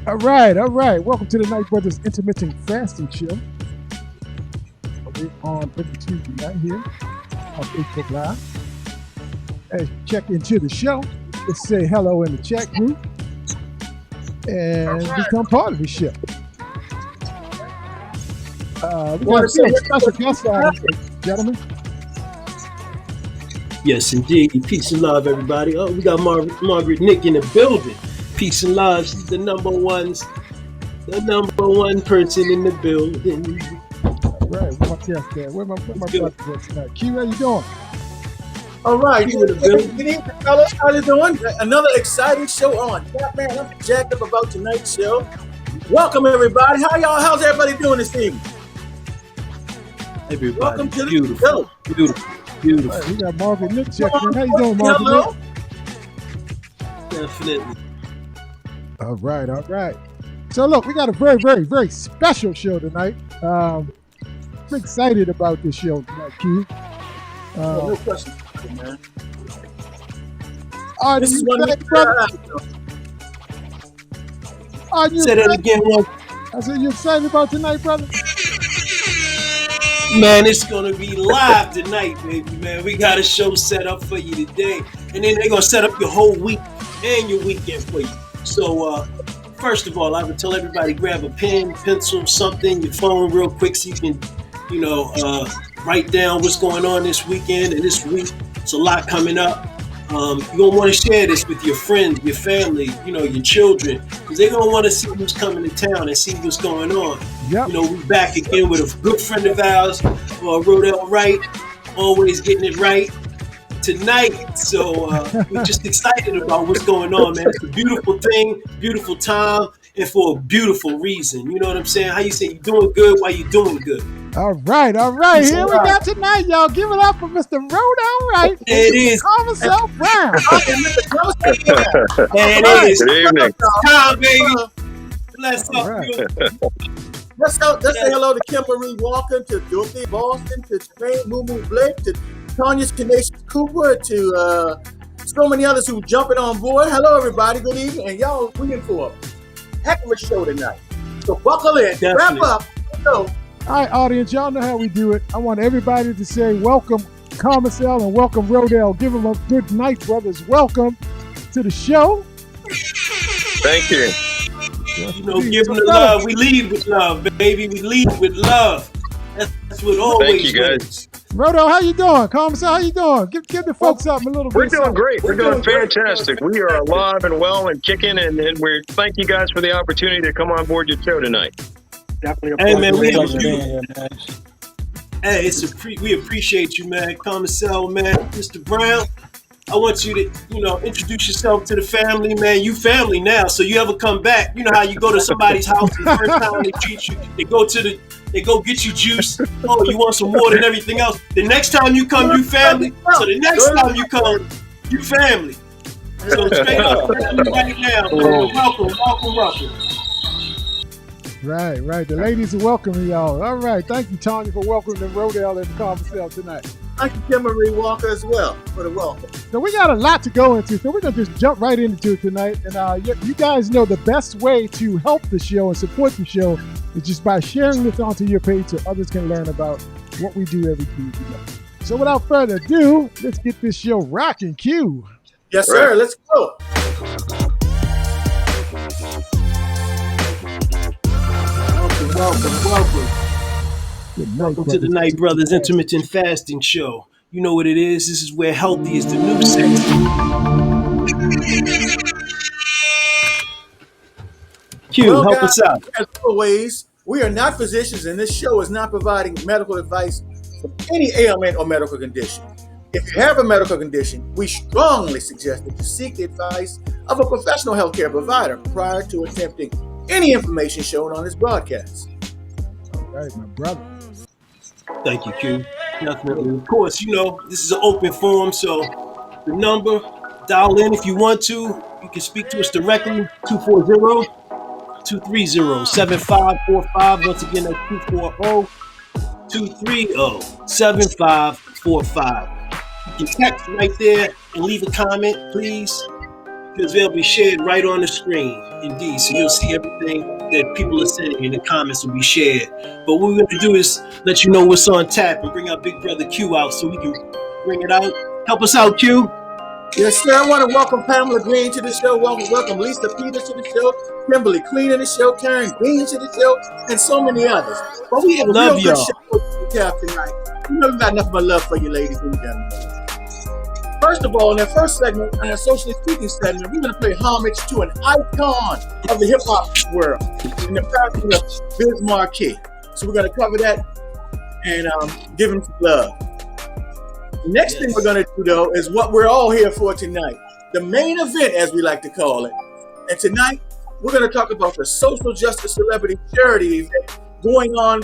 All right, all right. Welcome to the Night Brothers Intermittent Fasting Show. We're on every Tuesday night here on Facebook Live. As you check into the show, let's say hello in the chat group and become part of the show. We got a special guest on, gentlemen. Yes, indeed. Peace and love, everybody. Oh, we got Margaret Nick in the building. Peace and love. She's the number one person in the building. All right, where my guest there? Where my brother tonight? Q, how you doing? All right, good evening, fellas. How you doing? Another exciting show on. Man, I'm jacked up about tonight's show. Welcome, everybody. How's everybody doing this evening? Everybody, welcome to beautiful, the show. Beautiful. All right, we got Margaret Nick checking in. How you doing, Margaret Nick? Definitely. All right. So look, we got a very, very, very special show tonight. I'm excited about this show tonight, Q. No question, man. Are This you is one of excited, brother? Are you Say that excited? again, man. I said, you excited about tonight, brother? Man, it's gonna be live tonight, baby, man. We got a show set up for you today. And then they're gonna set up your whole week and your weekend for you. So first of all, I would tell everybody grab a pen, pencil, something, your phone real quick so you can, write down what's going on this weekend and this week. It's a lot coming up. You're gonna want to share this with your friends, your family, your children, because they're gonna want to see who's coming to town and see what's going on. Yep. We're back again with a good friend of ours, Rodell Wright, always getting it right tonight. So we're just excited about what's going on, man. It's a beautiful thing, beautiful time, and for a beautiful reason. You know what I'm saying? How you say you're doing good while you're doing good. All right. Here we go tonight, y'all. Give it up for Mr. Rodell Wright. It is. Comacell Brown. And it is. Good evening. Time, baby. Bless up. Right. Let's say hello to Kimberly Walker, to Dorothy Boston, to Tremaine Moo Blake, to Tanya's Tenacious Cooper, to so many others who jumping on board. Hello, everybody. Good evening. And y'all, we're in for a heck of a show tonight. So buckle in. Definitely. Wrap up. Let's go. All right, audience, y'all know how we do it. I want everybody to say welcome, Comacell, and welcome, Rodell. Give them a good night, brothers. Welcome to the show. Thank you. Give them the love. We lead with love, baby. We lead with love. That's what always. Thank you, guys. Rodell, how you doing? Comacell, how you doing? Give the folks something a little We're bit. doing great. We're doing great. fantastic. We are alive and well and kicking, and we thank you guys for the opportunity to come on board your show tonight. Definitely. Hey, man, we appreciate you, man. Comacell, man. Mr. Brown, I want you to, introduce yourself to the family, man. You family now, so you ever come back, you know how you go to somebody's house the first time they treat you, they go get you juice. Oh, you want some water and everything else. The next time you come, you family. So the next time you come, you family. So straight up, family right now. Welcome. Right. The ladies are welcoming y'all. All right. Thank you, Tanya, for welcoming Rodell and Comacell tonight. Thank you, Kimberly Walker, as well, for the welcome. So we got a lot to go into, so we're going to just jump right into it tonight. And you guys know the best way to help the show and support the show is just by sharing this onto your page so others can learn about what we do every Tuesday night. So without further ado, let's get this show rocking. Q. Yes, sir. Let's go. Welcome. Welcome to the Night Brothers Intermittent Fasting Show. You know what it is. This is where healthy is the new sex. Q, Well, help guys, us out. As always, we are not physicians, and this show is not providing medical advice for any ailment or medical condition. If you have a medical condition, we strongly suggest that you seek the advice of a professional healthcare provider prior to attempting any information shown on this broadcast. All right, my brother. Thank you, Q. Definitely. Of course, this is an open forum, so the number, dial in if you want to. You can speak to us directly, 240-230-7545. Once again, that's 240-230-7545. You can text right there and leave a comment, please. because they'll be shared right on the screen. Indeed, so you'll see everything that people are saying in the comments will be shared. But what we're going to do is let you know what's on tap and bring our big brother Q out so we can bring it out. Help us out, Q. Yes, sir. I want to welcome Pamela Green to the show. Welcome Lisa Peters to the show. Kimberly Queen to the show. Karen Bean to the show. And so many others. But we have a Love real y'all. good show to recap tonight. You know we got nothing but love for you, ladies and gentlemen. First of all, in that first segment, in our socially speaking segment, we're going to pay homage to an icon of the hip-hop world in the passing of Biz Markie. So we're going to cover that and give him some love. The next thing we're going to do, though, is what we're all here for tonight. The main event, as we like to call it. And tonight, we're going to talk about the social justice celebrity charity event going on.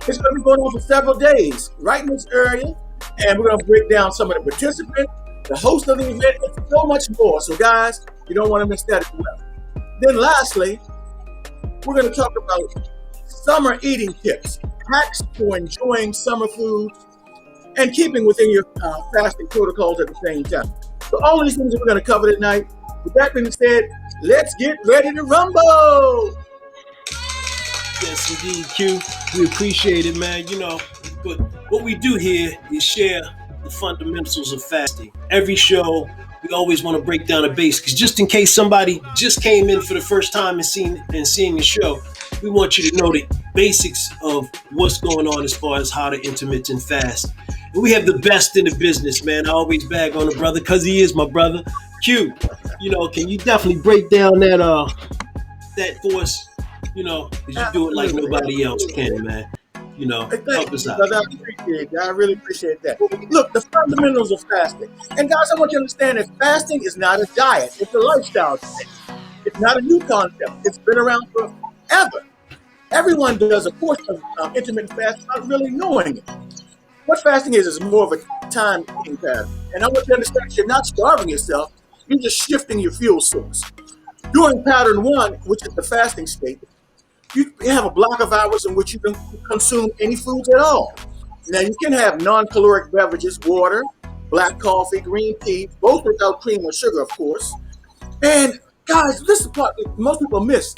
It's going to be going on for several days right in this area. And we're going to break down some of the participants, the host of the event, and so much more. So, guys, you don't want to miss that as well. Then lastly, we're going to talk about summer eating tips, hacks for enjoying summer foods, and keeping within your fasting protocols at the same time. So all these things we're going to cover tonight. With that being said, let's get ready to rumble. Yes, indeed, Q. We appreciate it, man. You know, but what we do here is share the fundamentals of fasting. Every show, we always want to break down a base, because just in case somebody just came in for the first time and seeing the show, we want you to know the basics of what's going on as far as how to intermittent fast. And we have the best in the business, man. I always bag on the brother because he is my brother. Q, you know, can you definitely break down that for us? You know, because you do it like nobody else can, man. You know, help us out. Brother, I appreciate that. I really appreciate that. Look, the fundamentals of fasting. And guys, I want you to understand that fasting is not a diet. It's a lifestyle thing. It's not a new concept. It's been around forever. Everyone does a portion of intermittent fasting not really knowing it. What fasting is more of a time eating pattern. And I want you to understand you're not starving yourself. You're just shifting your fuel source. During pattern one, which is the fasting state, you have a block of hours in which you can consume any foods at all. Now, you can have non-caloric beverages, water, black coffee, green tea, both without cream or sugar, of course. And guys, this is the part that most people miss,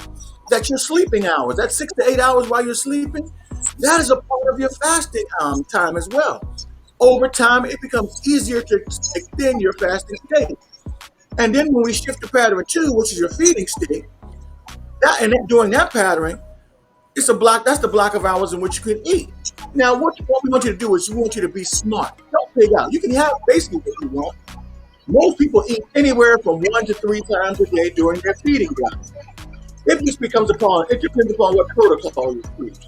that your sleeping hours, that 6 to 8 hours while you're sleeping, that is a part of your fasting time as well. Over time, it becomes easier to extend your fasting state. And then when we shift to pattern 2, which is your feeding state, during that pattern, it's a block. That's the block of hours in which you can eat. Now, what we want you to do is we want you to be smart. Don't pig out. You can have basically what you want. Most people eat anywhere from 1 to 3 times a day during their feeding block. It depends upon what protocol you use.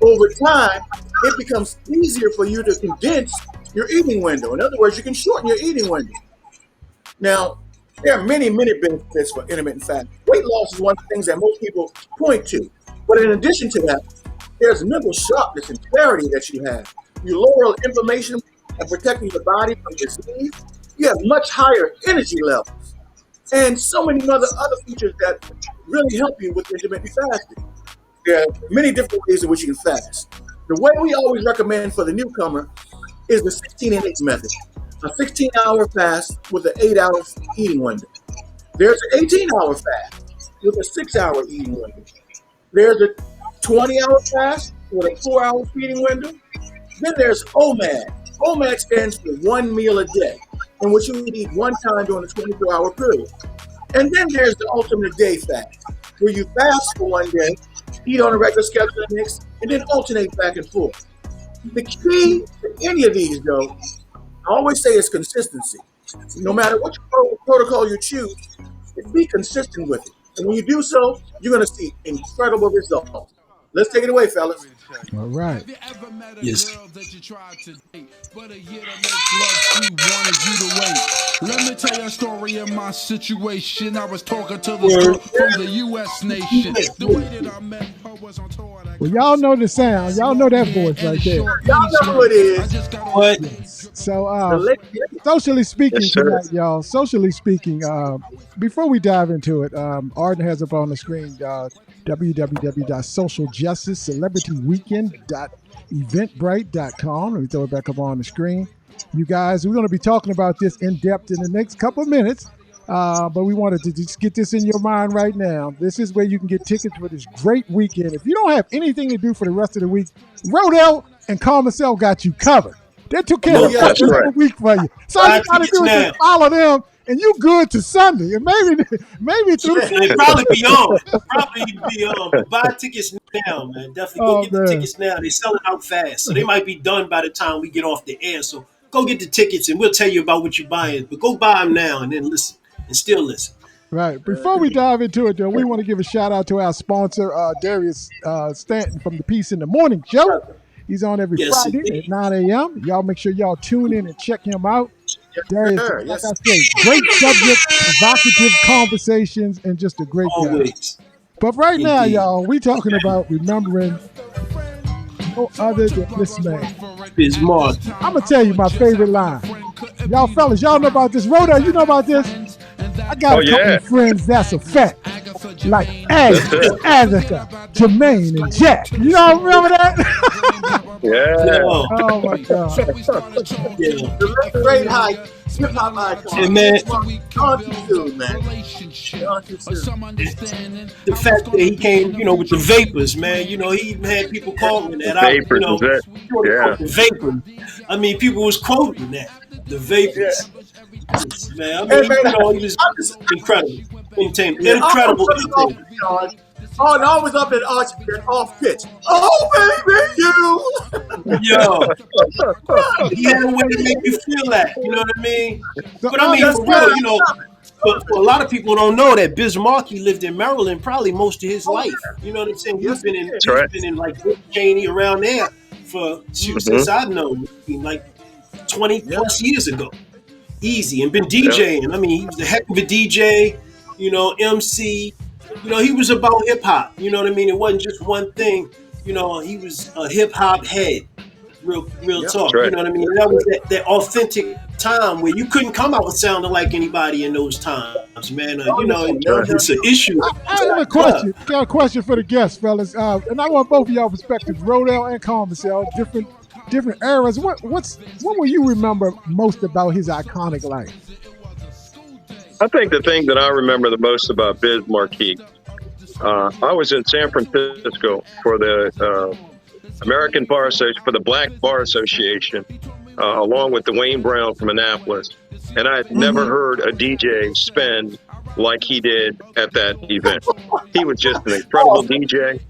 Over time, it becomes easier for you to condense your eating window. In other words, you can shorten your eating window. Now, there are many, many benefits for intermittent fasting. Weight loss is one of the things that most people point to. But in addition to that, there's mental sharpness and clarity that you have. You lower inflammation and protecting your body from disease. You have much higher energy levels. And so many other features that really help you with intermittent fasting. There are many different ways in which you can fast. The way we always recommend for the newcomer is the 16 and 8 method. A 16-hour fast with an 8-hour eating window. There's an 18-hour fast with a 6-hour eating window. There's a 20-hour fast with a 4-hour feeding window. Then there's OMAD. OMAD stands for 1 meal a day, in which you eat 1 time during a 24-hour period. And then there's the ultimate day fast, where you fast for 1 day, eat on a regular schedule the next, and then alternate back and forth. The key to any of these, though, I always say is consistency. No matter what protocol you choose, be consistent with it. And when you do so, you're going to see incredible results. Let's take it away, fellas. All right. Yes. Let me tell you a story of my situation. I was talking to this girl from the U.S. nation. The way that I met her was on tour. Well, y'all know the sound. Y'all know that voice right there. Y'all know who it is. What? So, socially speaking tonight, y'all, socially speaking, before we dive into it, Arden has up on the screen www.socialjustice.celebrityweekend.eventbrite.com. Let me throw it back up on the screen. You guys, we're going to be talking about this in depth in the next couple of minutes. But we wanted to just get this in your mind right now. This is where you can get tickets for this great weekend. If you don't have anything to do for the rest of the week, Rodell and Comacell got you covered. They took care of the That's rest right. of the week for you. So all you got to do is just follow them, and you good to Sunday. And maybe through They probably be on. Probably be on. But buy tickets now, man. Definitely go get the tickets now. They're selling out fast. So they might be done by the time we get off the air. So go get the tickets and we'll tell you about what you're buying. But go buy them now and then listen and still listen. Right. Before we dive into it, though, we want to give a shout out to our sponsor, Darius Stanton from the Peace in the Morning Show. He's on every Friday at 9 a.m. Y'all make sure y'all tune in and check him out. Darius, like I say, great subject, provocative conversations, and just a great guy. But right now, y'all, we talking about remembering no other than this man. Bismarck. I'm going to tell you my favorite line. Y'all fellas, y'all know about this. Rhoda, you know about this? I got a couple of friends that's a fact. Like Azaka, Jermaine, and Jack. You don't remember that? Yeah. Oh my God. The great hip hop icon. And man, the fact that he came, with the vapors, man. He even had people calling that out. The vapors. I mean, people was quoting that. The vapors. Man, I mean, he was incredible. Incredible. Oh, and always up at off pitch. Oh, baby, you. Yo. He had a way to make you feel that. You know what I mean? But I mean, for real, for a lot of people don't know that Bismarck lived in Maryland probably most of his life. You know what I'm saying? He's been in like Dick Cheney around there for since I know, like 20 plus years ago. Easy, and been DJing. I mean, he was a heck of a DJ, MC. He was about hip hop. You know what I mean? It wasn't just one thing. He was a hip hop head. Real talk. Right. You know what I mean? That was that authentic time where you couldn't come out sounding like anybody in those times, man. It's an issue. I have a question. Got a question for the guests, fellas. And I want both of y'all perspectives, Rodell and Comacell, different eras. What will you remember most about his iconic life? I think the thing that I remember the most about Biz Markie, I was in San Francisco for the American Bar Association, for the Black Bar Association, along with Dwayne Brown from Annapolis. And I had never heard a DJ spend like he did at that event. He was just an incredible DJ.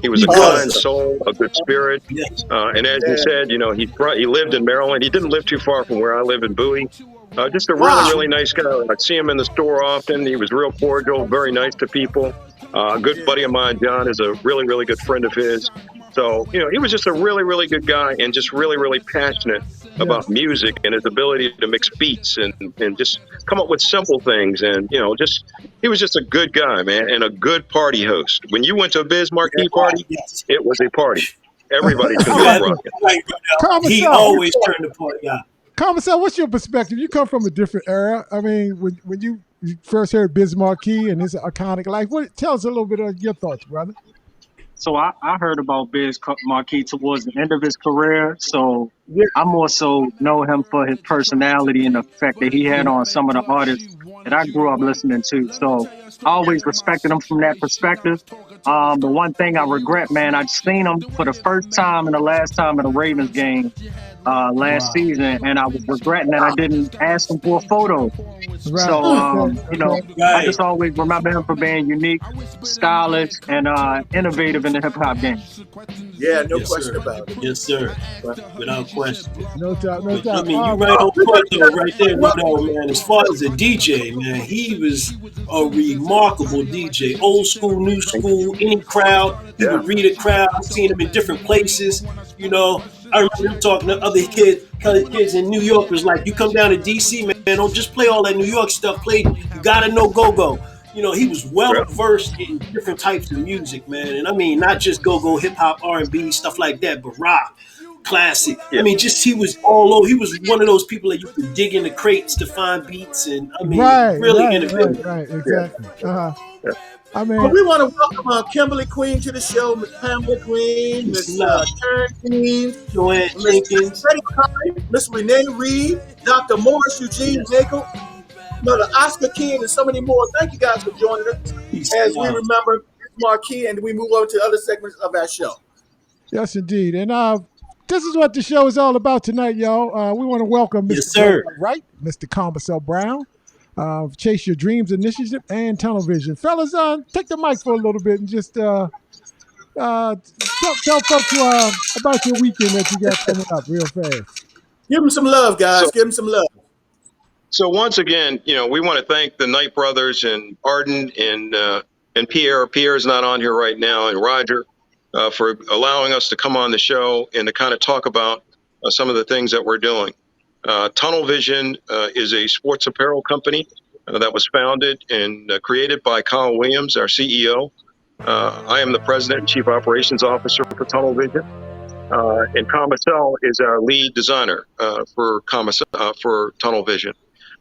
He was a kind soul, a good spirit. And as you said, he lived in Maryland. He didn't live too far from where I live in Bowie. Just a really, really nice guy. I'd see him in the store often. He was real cordial, very nice to people. A good buddy of mine, John, is a really, really good friend of his. So, he was just a really, really good guy and just really, really passionate about music and his ability to mix beats and just come up with simple things. And, he was just a good guy, man, and a good party host. When you went to a Biz Markie party, it was a party. Everybody's going to be rocking. He always turned the party out. Comacell, what's your perspective? You come from a different era. I mean, when you first heard Biz Markie and his iconic life, tell us a little bit of your thoughts, brother. So I heard about Biz Markie towards the end of his career. So I more so know him for his personality and the effect that he had on some of the artists that I grew up listening to. So I always respected him from that perspective. The one thing I regret, man, I'd seen him for the first time and the last time at a Ravens game last season, and I was regretting that I didn't ask him for a photo. So, I just always remember him for being unique, stylish, and innovative in the hip-hop game. Yeah, no question about it. Yes, sir. Without question. No doubt. I mean, you right on point, though, right there, man. As far as a DJ, man, he was a remarkable DJ. Old school, new school, any crowd. He would read a crowd. I've seen him in different places. I remember him talking to other kids in New York. Was like, you come down to DC, man, don't just play all that New York stuff. You gotta know go-go. He was well versed in different types of music, man. And I mean, not just go-go, hip-hop, R&B, stuff like that, but rock, classic. I mean, he was all over. He was one of those people that you could dig in the crates to find beats. And I mean, really innovative. Right, exactly. I mean, we want to welcome Kimberly Queen to the show, Miss Pamela Queen, Miss Karen Queen, Joanne Jenkins, Miss Renee Reed, Dr. Morris Eugene Nagel, Brother Oscar Kid, and so many more. Thank you guys for joining us Peace as we out. remember Marquis and we move on to other segments of our show. Yes, indeed. And this is what the show is all about tonight, y'all. We want to welcome Yes, Mr. sir. Rodell Wright, Mr. Comacell Brown, Chase Your Dreams Initiative, and Tunnel Vision. Fellas, take the mic for a little bit and just tell folks about your weekend that you got coming up real fast. Give them some love, So, guys. Give them some love. so once again, we want to thank the Knight brothers and Arden and Pierre. Pierre's not on here right now, and Roger for allowing us to come on the show and to kind of talk about some of the things that we're doing. Tunnel Vision is a sports apparel company that was founded and created by Kyle Williams, our CEO. I am the president and chief operations officer for Tunnel Vision. And Comacell is our lead designer for Tunnel Vision.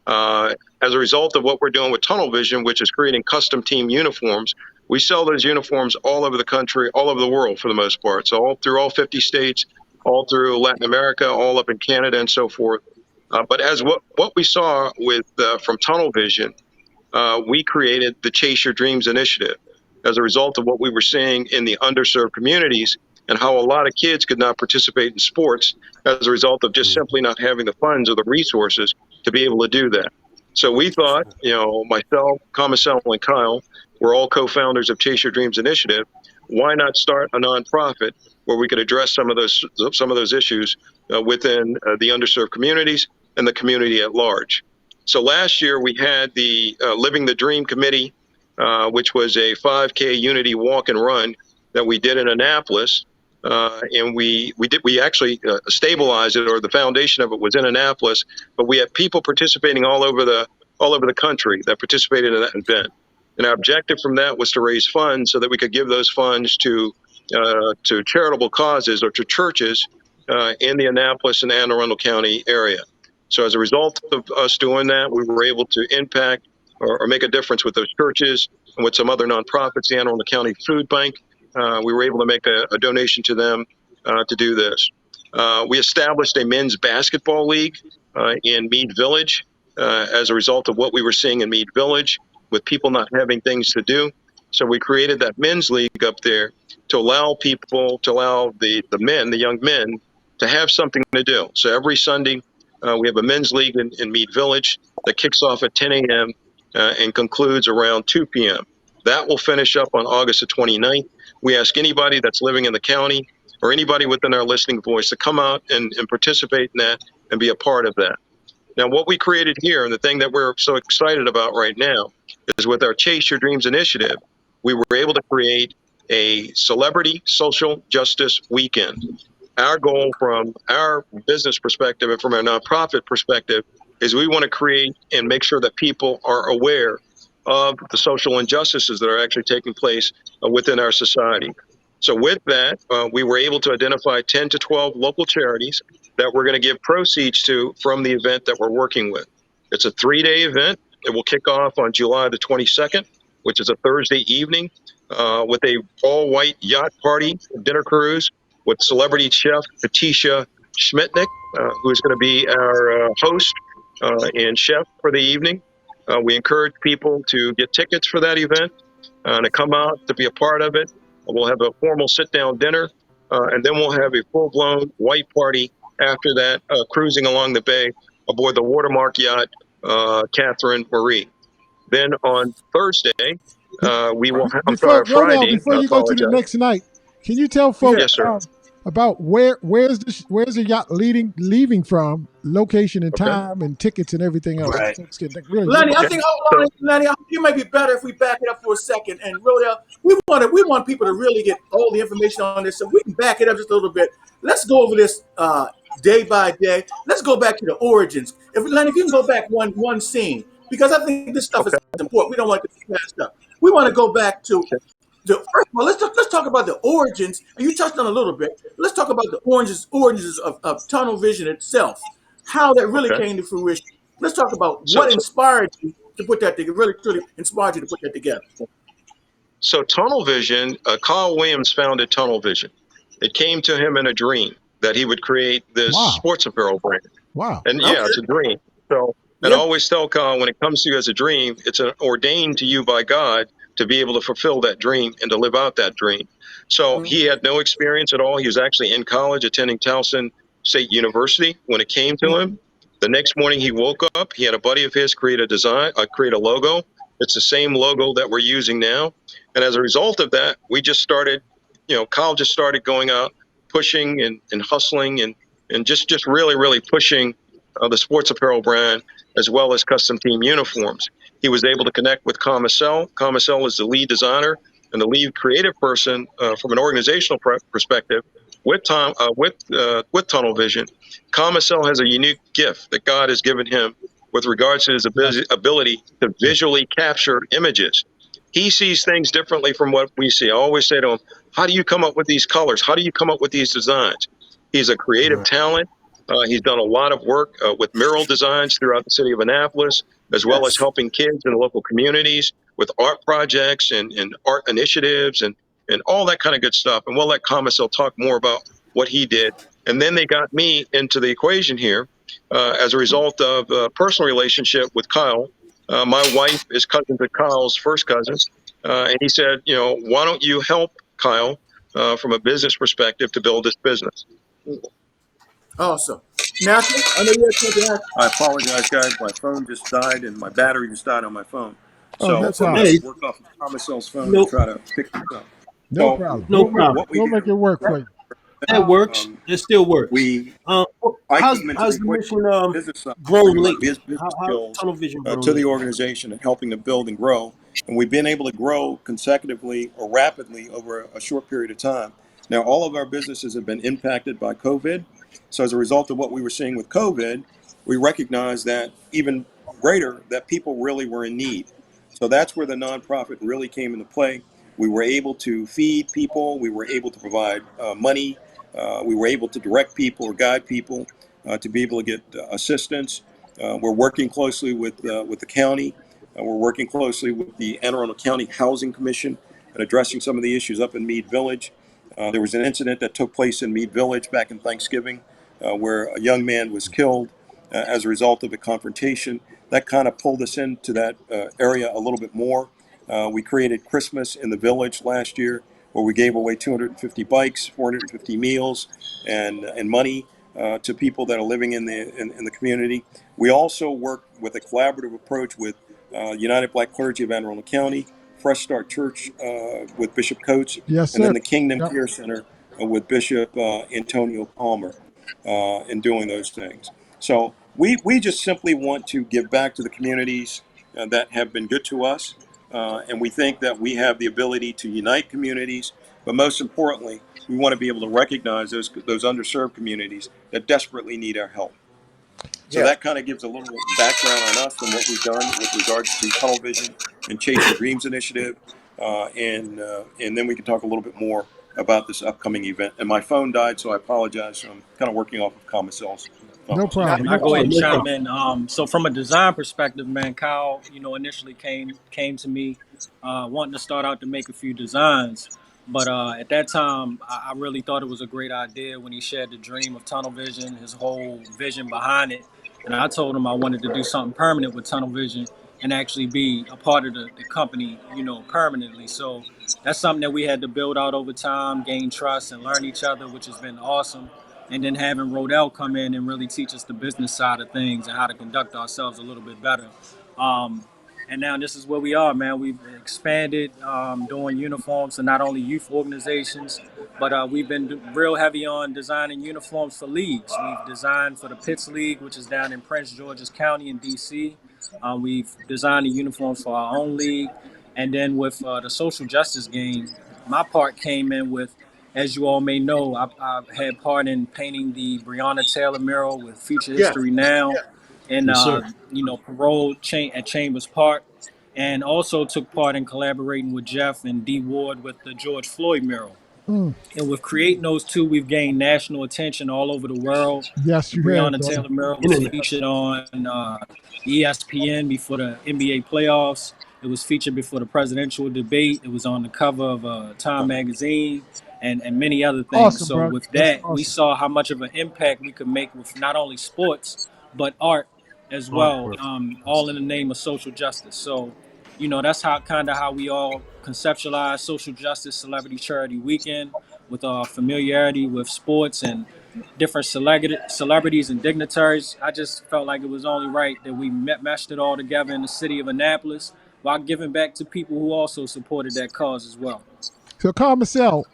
As a result of what we're doing with Tunnel Vision, which is creating custom team uniforms, we sell those uniforms all over the country, all over the world for the most part. So all through all 50 states, all through Latin America, all up in Canada and so forth. But as what we saw with from Tunnel Vision, we created the Chase Your Dreams initiative as a result of what we were seeing in the underserved communities and how a lot of kids could not participate in sports as a result of just simply not having the funds or the resources to be able to do that. So we thought, myself, Comacell, and Kyle, we're all co-founders of Chase Your Dreams Initiative. Why not start a nonprofit where we could address some of those issues within the underserved communities and the community at large? So last year we had the Living the Dream Committee, which was a 5K unity walk and run that we did in Annapolis. And we actually stabilized it, or the foundation of it was in Annapolis, but we had people participating all over the country that participated in that event. And our objective from that was to raise funds so that we could give those funds to charitable causes or to churches in the Annapolis and Anne Arundel County area. So as a result of us doing that, we were able to impact or make a difference with those churches and with some other nonprofits, the Anne Arundel County Food Bank. We were able to make a donation to them to do this. We established a men's basketball league in Mead Village as a result of what we were seeing in Mead Village with people not having things to do. So we created that men's league up there to allow the men, the young men, to have something to do. So every Sunday, we have a men's league in Mead Village that kicks off at 10 a.m. And concludes around 2 p.m. That will finish up on August the 29th. We ask anybody that's living in the county or anybody within our listening voice to come out and participate in that and be a part of that. Now, what we created here, and the thing that we're so excited about right now, is with our Chase Your Dreams initiative, we were able to create a celebrity social justice weekend. Our goal from our business perspective and from our nonprofit perspective is we want to create and make sure that people are aware of the social injustices that are actually taking place within our society. So with that, we were able to identify 10 to 12 local charities that we're going to give proceeds to from the event that we're working with. It's a 3-day event. It will kick off on July the 22nd, which is a Thursday evening, with a all-white yacht party dinner cruise with celebrity chef Patricia Schmitnick, who is going to be our host and chef for the evening. We encourage people to get tickets for that event and to come out to be a part of it. We'll have a formal sit-down dinner, and then we'll have a full-blown white party after that, cruising along the bay aboard the watermark yacht, Catherine Marie. Then on Thursday, we will have, Rodell, Friday. before you go to the next night, can you tell folks Yes, sir. about where's the yacht leaving from, location and time and tickets and everything else? Right. Really Lenny, I think Lenny, you might be better if we back it up for a second. And Rodell, we want people to really get all the information on this, so we can back it up just a little bit. Let's go over this day by day. Let's go back to the origins. Lenny, if you can go back one scene, because I think this stuff is important. We don't want to pass up. We want to go back to first of all, let's talk about the origins. And you touched on a little bit. Let's talk about the origins of Tunnel Vision itself, how that really came to fruition. Let's talk about what inspired you to put that together. Really, truly inspired you to put that together. So Tunnel Vision, Kyle Williams founded Tunnel Vision. It came to him in a dream that he would create this sports apparel brand. Wow. And yeah, it's a dream. So And I Yep. always tell Kyle, when it comes to you as a dream, it's ordained to you by God to be able to fulfill that dream and to live out that dream. So he had no experience at all. He was actually in college attending Towson State University when it came to him. The next morning he woke up, he had a buddy of his create a logo. It's the same logo that we're using now. And as a result of that, we just started, Kyle just started going out, pushing and hustling and just really, really pushing the sports apparel brand as well as custom team uniforms. He was able to connect with Comacell. Comacell is the lead designer and the lead creative person from an organizational perspective with Tunnel Vision. Comacell has a unique gift that God has given him with regards to his ability to visually capture images. He sees things differently from what we see. I always say to him, how do you come up with these colors? How do you come up with these designs? He's a creative talent. He's done a lot of work with mural designs throughout the city of Annapolis, as well as helping kids in local communities with art projects and art initiatives and all that kind of good stuff. And we'll let Comacell talk more about what he did. And then they got me into the equation here as a result of a personal relationship with Kyle. My wife is cousin to Kyle's first cousin. And he said, why don't you help Kyle from a business perspective to build this business? Awesome. Matthew, I know you had something to ask. I apologize, guys. My phone just died and my battery just died on my phone. Oh, So no I'm problem. going Hey, to work off of Comacell's phone Nope. and try to pick this up. No So problem. No We'll make, problem. what we we'll did, make it work for you. That works. It still works. I How's came into how's the the equation mission business side, grown bringing my lately? business How skills Tunnel Vision grown to the lately? organization and helping to build and grow. And we've been able to grow consecutively or rapidly over a short period of time. Now, all of our businesses have been impacted by COVID. So as a result of what we were seeing with COVID, we recognized that even greater, that people really were in need. So that's where the nonprofit really came into play. We were able to feed people. We were able to provide money. We were able to direct people or guide people to be able to get assistance. We're working closely with the county. We're working closely with the Anne Arundel County Housing Commission and addressing some of the issues up in Meade Village. There was an incident that took place in Meade Village back in Thanksgiving where a young man was killed as a result of a confrontation. That kind of pulled us into that area a little bit more. We created Christmas in the Village last year, where we gave away 250 bikes, 450 meals, and money to people that are living in the community. We also work with a collaborative approach with United Black Clergy of Anne Arundel County, Fresh Start Church with Bishop Coates, Yes, and sir. then the Kingdom Yep. Care Center with Bishop Antonio Palmer in doing those things. So we just simply want to give back to the communities that have been good to us. And we think that we have the ability to unite communities, but most importantly, we want to be able to recognize those underserved communities that desperately need our help. So Yeah. that kind of gives a little background on us and what we've done with regards to Tunnel Vision and Chasing Dreams Initiative, and then we can talk a little bit more about this upcoming event. And my phone died, so I apologize. So I'm kind of working off of Comacell's phone. No problem. I No go ahead and problem. chime in. So from a design perspective, man, Kyle, initially came to me wanting to start out to make a few designs. But at that time, I really thought it was a great idea when he shared the dream of Tunnel Vision, his whole vision behind it. And I told him I wanted to do something permanent with Tunnel Vision and actually be a part of the company, permanently. So that's something that we had to build out over time, gain trust and learn each other, which has been awesome. And then having Rodell come in and really teach us the business side of things and how to conduct ourselves a little bit better. And now this is where we are, man. We've expanded doing uniforms to not only youth organizations, but we've been real heavy on designing uniforms for leagues. We've designed for the Pitts League, which is down in Prince George's County in D.C. We've designed the uniforms for our own league. And then with the social justice game, my part came in with, as you all may know, I had part in painting the Breonna Taylor mural with Future Yeah. History Now, and Yes, sir. Parole at Chambers Park, and also took part in collaborating with Jeff and D Ward with the George Floyd mural. And with creating those two, we've gained national attention all over the world. Yes, The you have, Breonna brother. Taylor mural was Internet. featured on ESPN before the NBA playoffs. It was featured before the presidential debate. It was on the cover of Time magazine and many other things. Awesome, So bro. with That's that, we awesome. saw how much of an impact we could make with not only sports, but art as well, Artwork. all in the name of social justice. So, that's how we all conceptualize social justice celebrity charity weekend with familiarity with sports and different celebrities and dignitaries. I just felt like it was only right that we meshed it all together in the city of Annapolis while giving back to people who also supported that cause as well. So Comacell,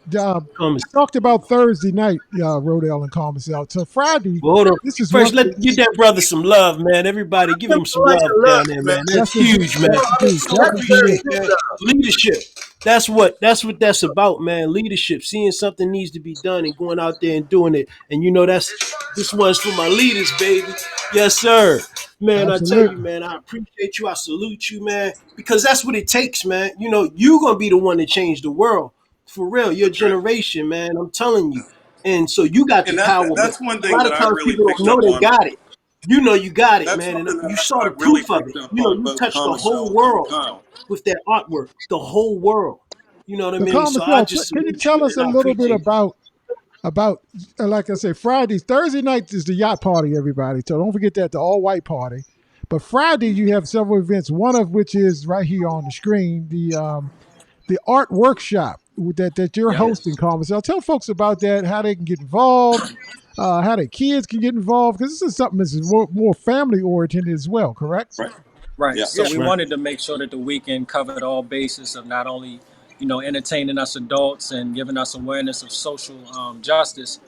Comes. talked about Thursday night, Rodell and Comacell. So Friday, Well, hold on. this is First, one. let give that brother some love, man. Everybody, give him some Like love to love, down there, man. man. That's That's indeed, huge, man. that's indeed, So that's That's very indeed appreciate it. good that love. leadership. That's what that's about, man. Leadership, seeing something needs to be done and going out there and doing it. And this one's for my leaders, baby. Yes, sir. Man, I tell you, Absolutely. man, I appreciate you. I salute you, man, because that's what it takes, man. You're gonna be the one to change the world for real. Your That's right. generation, man. I'm telling you. And so you got the And power, but that's one a thing lot that of I times really people don't picked know up they on. got it. You got it, That's man, and something you that saw I the really proof of picked it. up on You both touched the whole Comacell and world Kyle. with that artwork, the whole world. You know what I So mean? So I Comacell, just can you salute tell you us a and I little bit appreciate you. about like I say, Thursday night is the yacht party, everybody. So don't forget that, the all white party. But Friday you have several events. One of which is right here on the screen, the art workshop that you're Yep. hosting, Comacell. Tell folks about that, how they can get involved, how their kids can get involved, because this is something that's more family oriented as well. Correct? Right. Right. Yeah. So Yeah. we Right. wanted to make sure that the weekend covered all bases of not only, entertaining us adults and giving us awareness of social justice,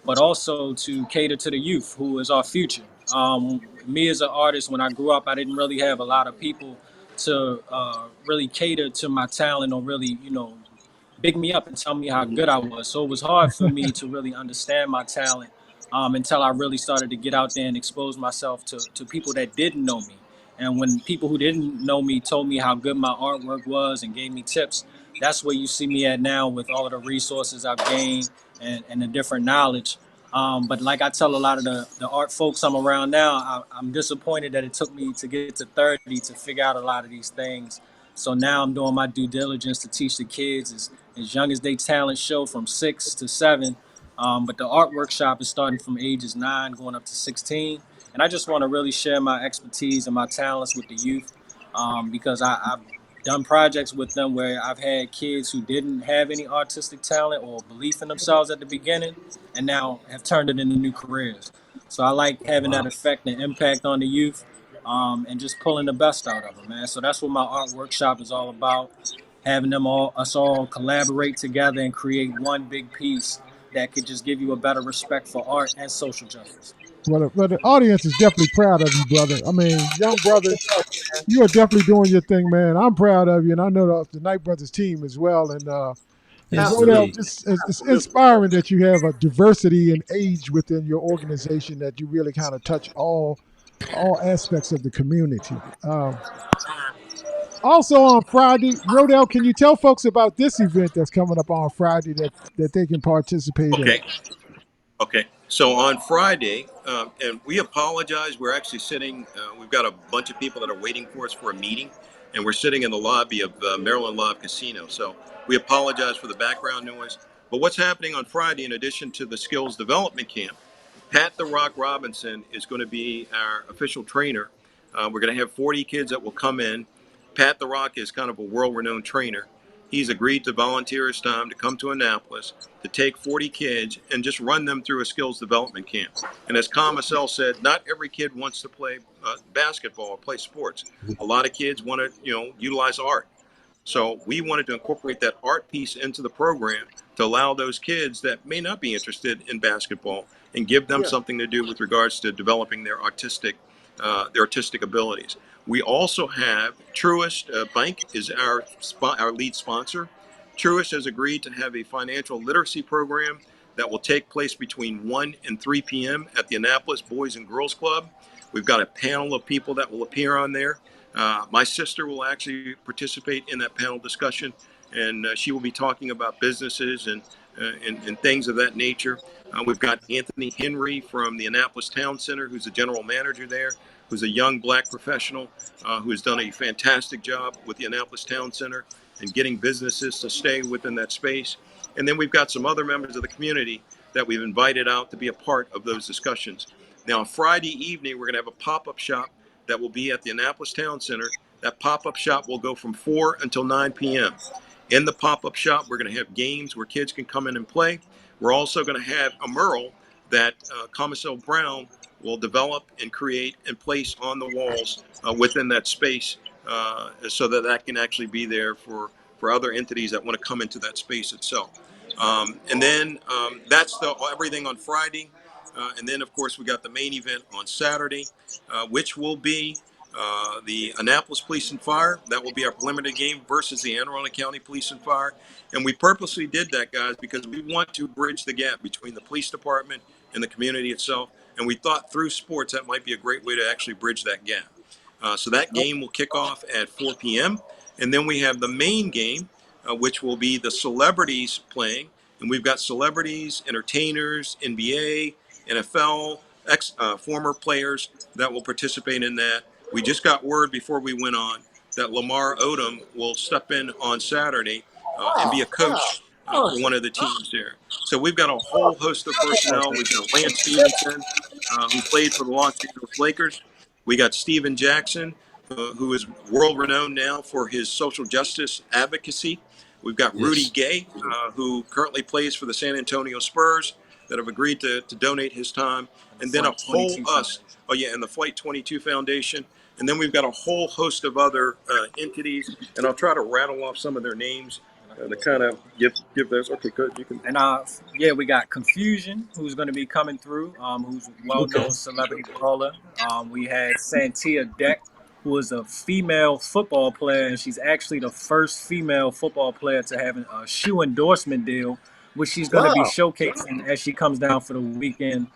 but also to cater to the youth who is our future. Me as an artist, when I grew up, I didn't really have a lot of people to really cater to my talent or really, big me up and tell me how good I was. So it was hard for me to really understand my talent until I really started to get out there and expose myself to people that didn't know me. And when people who didn't know me told me how good my artwork was and gave me tips, that's where you see me at now with all of the resources I've gained and the different knowledge. But like I tell a lot of the art folks I'm around now, I'm disappointed that it took me to get to 30 to figure out a lot of these things. So now I'm doing my due diligence to teach the kids as young as they talent show from 6 to 7. But the art workshop is starting from ages 9 going up to 16. And I just want to really share my expertise and my talents with the youth because I've done projects with them where I've had kids who didn't have any artistic talent or belief in themselves at the beginning and now have turned it into new careers. So I like having that Wow. effect and impact on the youth and just pulling the best out of them, man. So that's what my art workshop is all about. Having us all collaborate together and create one big piece that could just give you a better respect for art and social justice. Well, the audience is definitely proud of you, brother. I mean, young brother, you are definitely doing your thing, man. I'm proud of you, and I know the Knight Brothers team as well. And Yes, Rodell, indeed. just it's inspiring that you have a diversity in age within your organization, that you really kind of touch all aspects of the community. Also on Friday, Rodell, can you tell folks about this event that's coming up on Friday that they can participate in? Okay. Okay. So on Friday, and we apologize. We're actually sitting. We've got a bunch of people that are waiting for us for a meeting, and we're sitting in the lobby of Maryland Live Casino. So we apologize for the background noise. But what's happening on Friday, in addition to the skills development camp, Pat the Rock Robinson is going to be our official trainer. We're going to have 40 kids that will come in. Pat the Rock is kind of a world-renowned trainer. He's agreed to volunteer his time to come to Annapolis to take 40 kids and just run them through a skills development camp. And as Comacell said, not every kid wants to play basketball or play sports. A lot of kids want to, utilize art. So we wanted to incorporate that art piece into the program to allow those kids that may not be interested in basketball and give them Yeah. something to do with regards to developing their artistic abilities. We also have Truist Bank is our lead sponsor. Truist has agreed to have a financial literacy program that will take place between 1 and 3 p.m. at the Annapolis Boys and Girls Club. We've got a panel of people that will appear on there. My sister will actually participate in that panel discussion, and she will be talking about businesses and things of that nature. We've got Anthony Henry from the Annapolis Town Center, who's the general manager there, who's a young black professional who has done a fantastic job with the Annapolis Town Center and getting businesses to stay within that space. And then we've got some other members of the community that we've invited out to be a part of those discussions. Now, on Friday evening, we're going to have a pop-up shop that will be at the Annapolis Town Center. That pop-up shop will go from 4 until 9 p.m. In the pop-up shop, we're going to have games where kids can come in and play. We're also going to have a mural that Comacell Brown will develop and create and place on the walls within that space so that that can actually be there for other entities that want to come into that space itself. And then that's everything on Friday. And then, of course, we got the main event on Saturday, which will be the Annapolis Police and Fire. That will be our preliminary game versus the Anne Arundel County Police and Fire. And we purposely did that, guys, because we want to bridge the gap between the police department and the community itself. And we thought through sports that might be a great way to actually bridge that gap. So that game will kick off at 4 p.m. And then we have the main game, which will be the celebrities playing. And we've got celebrities, entertainers, NBA, NFL, former players that will participate in that. We just got word before we went on that Lamar Odom will step in on Saturday and be a coach for one of the teams there. So we've got a whole host of personnel. We've got Lance Stevenson, who played for the Los Angeles Lakers. We got Steven Jackson, who is world renowned now for his social justice advocacy. We've got Rudy Gay, who currently plays for the San Antonio Spurs, that have agreed to donate his time. And then a whole and the Flight 22 Foundation. And then we've got a whole host of other entities. And I'll try to rattle off some of their names to kind of give those. Okay, good. You can. And we got Confusion, who's going to be coming through, who's a well-known celebrity brawler. We had Santia Deck, who is a female football player, and she's actually the first female football player to have a shoe endorsement deal, which she's going to be showcasing as she comes down for the weekend.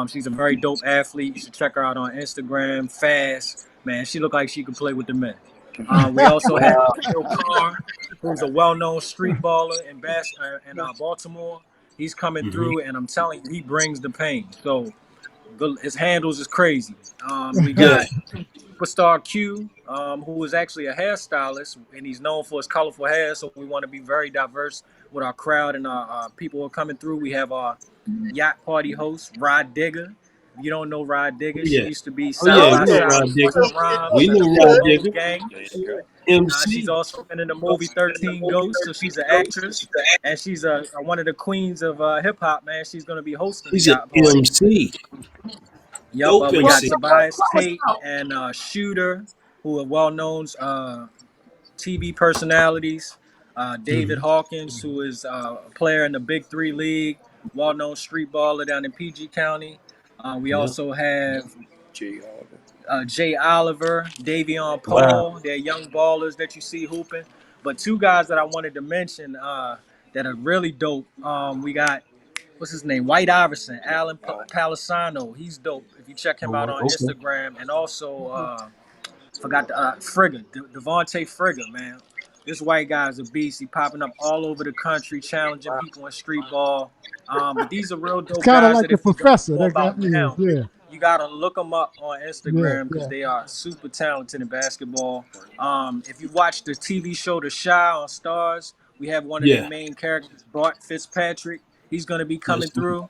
She's a very dope athlete. You should check her out on Instagram. Fast, man. She looked like she could play with the men. We also have Bill Carr, who's a well-known street baller in Baltimore. He's coming through, and I'm telling you, he brings the pain. So his handles is crazy. We got Superstar Q, who is actually a hairstylist, and he's known for his colorful hair. So we want to be very diverse with our crowd and our people who are coming through. We have our yacht party host, Rod Digger. If you don't know Rod Digger, she used to be side by side with Rhymes. We know Rod Digger. Gang. MC. She's also been in the movie 13 Ghosts, so she's an actress, and she's one of the queens of hip hop. Man, she's going to be hosting. He's an MC. Yep, we got Tobias Tate and Shooter, who are well-known TV personalities. David Hawkins, who is a player in the Big Three League, well-known street baller down in PG County. We also have Jay Oliver, Davion Paul. They're young ballers that you see hooping. But two guys that I wanted to mention that are really dope. We got, what's his name? White Iverson, Alan Palisano. He's dope. If you check him out on Instagram. And also, Frigga, Devontae Frigga, man. This white guy is a beast. He popping up all over the country, challenging people in street ball. But these are real dope guys. Kind of like the professor. You got to look them up on Instagram because they are super talented in basketball. If you watch the TV show The Chi on Stars, we have one of the main characters, Bart Fitzpatrick. He's going to be coming through.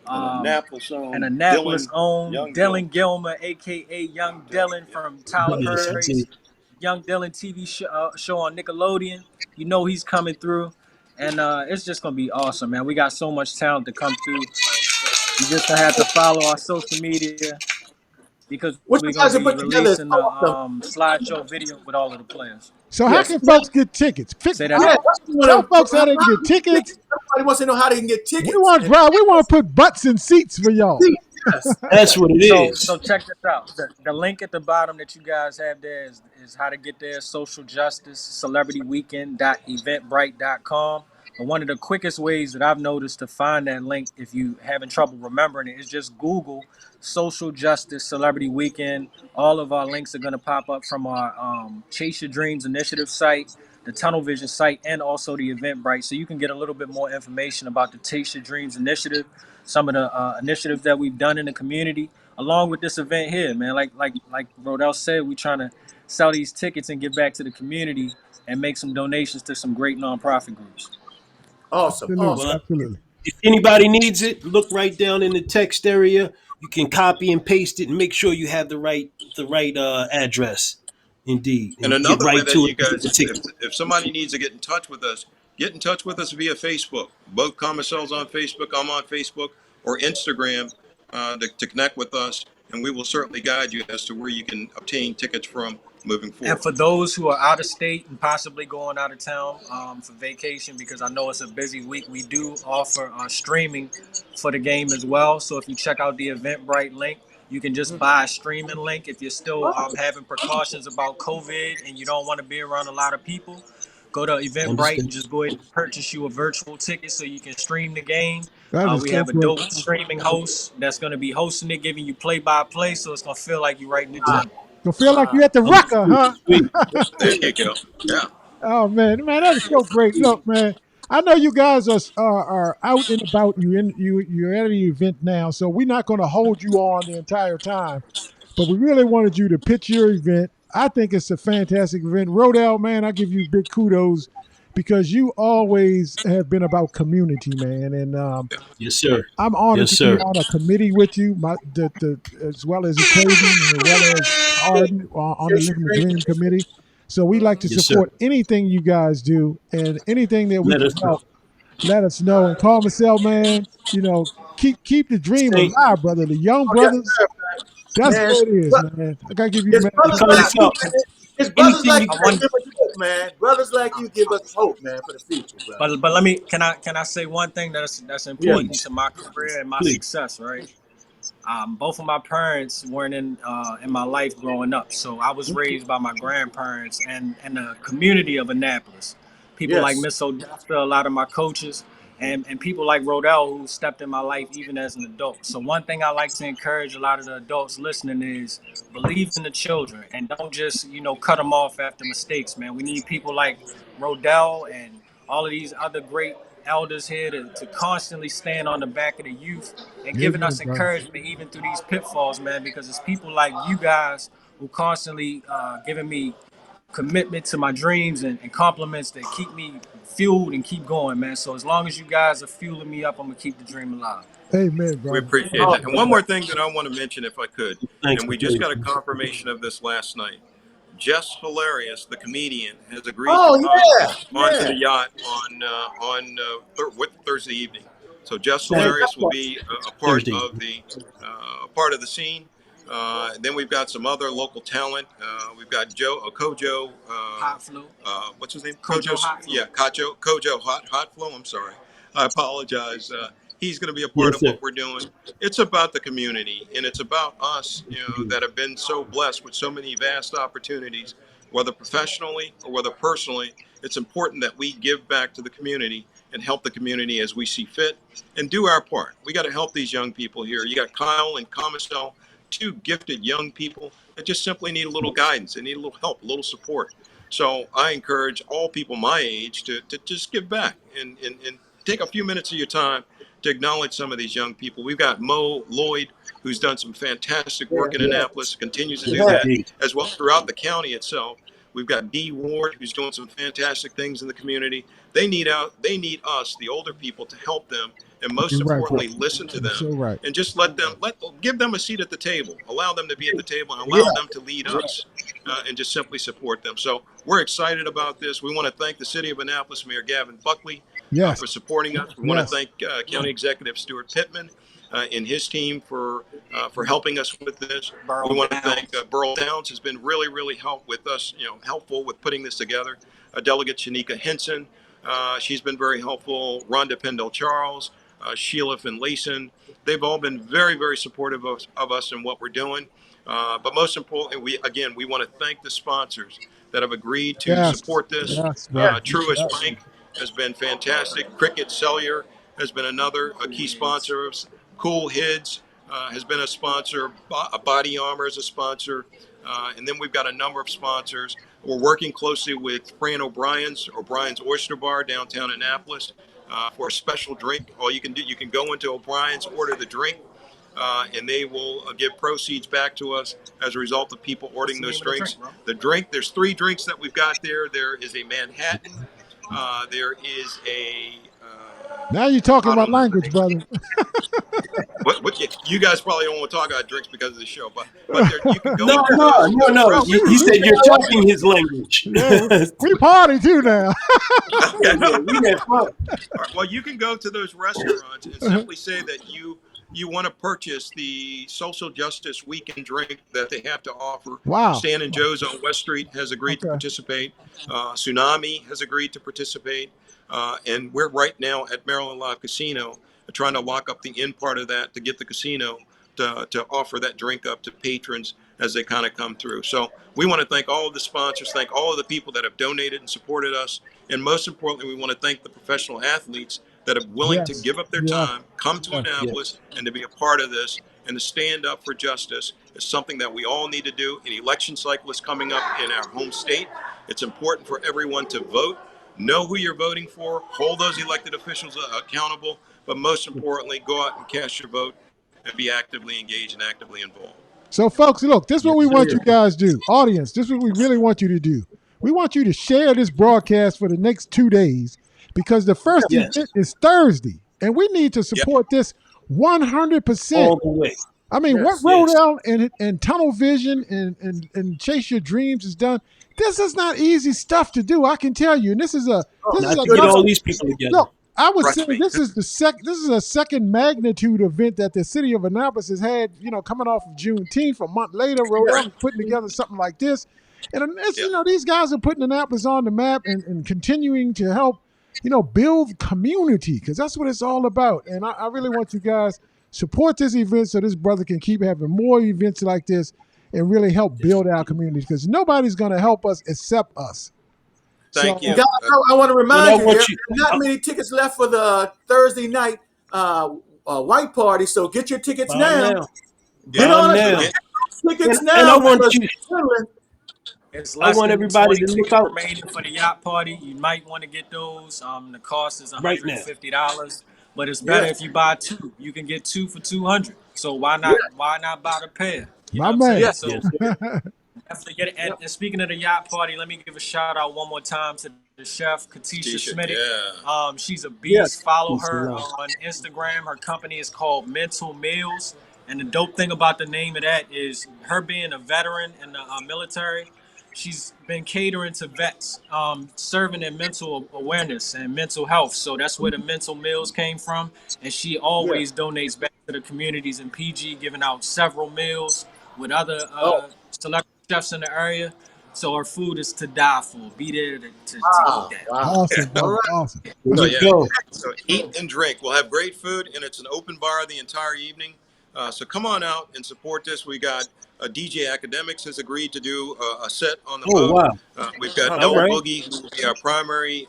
Annapolis own Dylan Gilmer, a.k.a. Young Dylan from Tyler Perry's Young Dylan TV show on Nickelodeon. You know he's coming through. And it's just going to be awesome, man. We got so much talent to come through. You just going to have to follow our social media because we're going to be releasing the slideshow video with all of the players. So how can folks get tickets? Tell folks how they can get tickets. Everybody wants to know how they can get tickets. We want to put butts in seats for y'all. That's what it is. So check this out. The link at the bottom that you guys have there is how to get there. Social Justice CelebrityWeekend.eventbrite.com. And one of the quickest ways that I've noticed to find that link, if you having trouble remembering it, is just Google Social Justice Celebrity Weekend. All of our links are going to pop up from our Chase Your Dreams Initiative site, the Tunnel Vision site, and also the Eventbrite. So you can get a little bit more information about the Chase Your Dreams Initiative, some of the initiatives that we've done in the community, along with this event here, man. Like Rodell said, we're trying to sell these tickets and give back to the community and make some donations to some great nonprofit groups. Awesome. Absolutely. If anybody needs it, look right down in the text area. You can copy and paste it and make sure you have the right address. Indeed, And and get another way right that to you it and get guys, the ticket. if somebody needs to get in touch with us via Facebook. Both Comacell's on Facebook. I'm on Facebook or Instagram to connect with us, and we will certainly guide you as to where you can obtain tickets from moving And forward. for those who are out of state and possibly going out of town for vacation, because I know it's a busy week, we do offer streaming for the game as well. So if you check out the Eventbrite link, you can just buy a streaming link. If you're still having precautions about COVID and you don't want to be around a lot of people, go to Eventbrite and Understood. just go ahead and purchase you a virtual ticket so you can stream the game. That is We so have a great. dope streaming host that's going to be hosting it, giving you play-by-play, so it's going to feel like you're right in the gym. So feel like you're at the Rucker, Understood. huh? Sweet. There you go. Yeah. Oh man, that is so great. Look, man, I know you guys are out and about. You're at an event now, so we're not going to hold you on the entire time. But we really wanted you to pitch your event. I think it's a fantastic event. Rodell, man, I give you big kudos because you always have been about community, man. And Yes, sir. I'm honored Yes, to be sir. on a committee with you, as well as Equation and as well as Arden on the Living the Dream committee. So we like to Yes, sir. support anything you guys do and anything that we Let can us know. help. Let us know. And Comacell, man, keep the dream Saint, alive, brother. The young Oh, yes, brothers, sir, that's man. what it is, man. I gotta give you It's man. brothers like you, Comacell, man. It's brothers anything like you you I that want, give us hope, man. Brothers like you give us hope, man, for the future, brother. but let me can I say one thing that's Yes. important to my career and my please. success, right? Both of my parents weren't in my life growing up, so I was raised by my grandparents and the community of Annapolis. People like Yes. Miss Odessa, a lot of my coaches, and people like Rodell who stepped in my life even as an adult. So one thing I like to encourage a lot of the adults listening is believe in the children and don't just cut them off after mistakes, man. We need people like Rodell and all of these other great elders here to constantly stand on the back of the youth and giving Amen, us brother. encouragement even through these pitfalls, man, because it's people like you guys who constantly giving me commitment to my dreams and compliments that keep me fueled and keep going, man. So as long as you guys are fueling me up, I'm gonna keep the dream alive. Amen, We brother. appreciate that. And one more thing that I want to mention, if I could, Thanks and for we just playing. got a confirmation of this last night. Jess Hilarious, the comedian, has agreed to Oh come yeah, onto yeah. the yacht with Thursday evening. So Jess Saturday, Hilarious will be a Thursday. part of the scene. Then we've got some other local talent. We've got Kojo. Hot flu. What's his name? Kojo Hot Flu. Yeah, Kojo Hot Flow. I'm sorry. I apologize. He's going to be a part Yes, of sir. what we're doing. It's about the community, and it's about us, that have been so blessed with so many vast opportunities, whether professionally or whether personally. It's important that we give back to the community and help the community as we see fit and do our part. We got to help these young people here. You got Kyle and Comacell, two gifted young people that just simply need a little guidance. They need a little help, a little support. So I encourage all people my age to just give back and take a few minutes of your time to acknowledge some of these young people. We've got Mo Lloyd, who's done some fantastic work in Annapolis, continues to do Yes, that, indeed. as well throughout the county itself. We've got Dee Ward, who's doing some fantastic things in the community. They need us, the older people, to help them, and most You're right, bro. importantly, listen to You're them, so right. and just give them a seat at the table, allow them to be at the table, and Yeah. allow them to lead us, and just simply support them. So we're excited about this. We want to thank the City of Annapolis Mayor Gavin Buckley Yes. for supporting us. We want to Yes. thank County Executive Stuart Pittman and his team for helping us with this. We want to thank Burl Downs has been really helpful with putting this together. Delegate Shanika Henson, she's been very helpful. Rhonda Pendle Charles, Sheila Finlayson, they've all been very supportive of us and what we're doing. But most importantly, we want to thank the sponsors that have agreed to Yes. support this. Yes, brother. Truist Yes. Bank has been fantastic. Cricket Cellular has been another key sponsor. Cool Hids has been a sponsor. Body Armor is a sponsor. And then we've got a number of sponsors. We're working closely with Fran O'Brien's Oyster Bar downtown Annapolis for a special drink. All you can do, you can go into O'Brien's, order the drink, and they will give proceeds back to us as a result of people ordering those drinks. The drink, there's 3 drinks that we've got there. There is a Manhattan. There is a Now you're talking about language, brother. What you guys probably don't want to talk about drinks because of the show, but there, you can go No, into no, those no, no. restaurants. He said you're talking his language. Yeah, we party too now. Okay. Yeah, we had fun. All right, well, you can go to those restaurants and simply say that you want to purchase the social justice weekend drink that they have to offer. Wow. Stan and Joe's on West Street has agreed to Okay. participate. Tsunami has agreed to participate. And we're right now at Maryland Live Casino trying to lock up the in part of that to get the casino to offer that drink up to patrons as they kind of come through. So we want to thank all of the sponsors, thank all of the people that have donated and supported us. And most importantly, we want to thank the professional athletes that are willing to Yes. give up their Yeah. time, come to Annapolis, and to be a part of this and to stand up for justice is something that we all need to do. An election cycle is coming up in our home state. It's important for everyone to vote, know who you're voting for, hold those elected officials accountable, but most importantly, go out and cast your vote and be actively engaged and actively involved. So, folks, look, this is what we Yes, want sir. you guys to do. Audience, this is what we really want you to do. We want you to share this broadcast for the next 2 days because the first Yes. event is Thursday, and we need to support this 100%. All the way. I mean, Yes, what yes. Rodell and Tunnel Vision and Chase Your Dreams has done, this is not easy stuff to do, I can tell you. And this is a Not to get all these people together. look, I would Trust say me. this is a second magnitude event that the city of Annapolis has had, coming off of Juneteenth. A month later, Rodell is putting together something like this. And it's, these guys are putting Annapolis on the map and continuing to help, build community, because that's what it's all about. And I really want you guys support this event so this brother can keep having more events like this and really help build our community, because nobody's going to help us except us. Thank So- you. Guys, I want to remind Well, I you, want there are not many tickets left for the Thursday night White Party, so get your tickets now. Get Buy on now. it. Get those tickets And now. I want because you- It's I less want than everybody to 22 look out. remaining for the yacht party. You might want to get those. The cost is Right now. $150, but it's better Yeah. if you buy two. You can get two for $200. So why not? Why not buy the pair? You My know what I'm man. saying? Yeah. So definitely get it. And speaking of the yacht party, let me give a shout out one more time to the chef, Katisha Schmidt. Yeah. She's a beast. Yes. Follow Peace her and love. on Instagram. Her company is called Mental Meals. And the dope thing about the name of that is her being a veteran in the military. She's been catering to vets, serving in mental awareness and mental health. So that's where the Mental Meals came from. And she always donates back to the communities in PG, giving out several meals with other celebrity chefs in the area. So her food is to die for. Be there to eat that. Awesome, brother. All right. Awesome. So, Let's go. So eat and drink. We'll have great food, and it's an open bar the entire evening. So come on out and support this. We got DJ Academics has agreed to do a set on the Oh, boat. wow. We've got All El right. Boogie, who will be our primary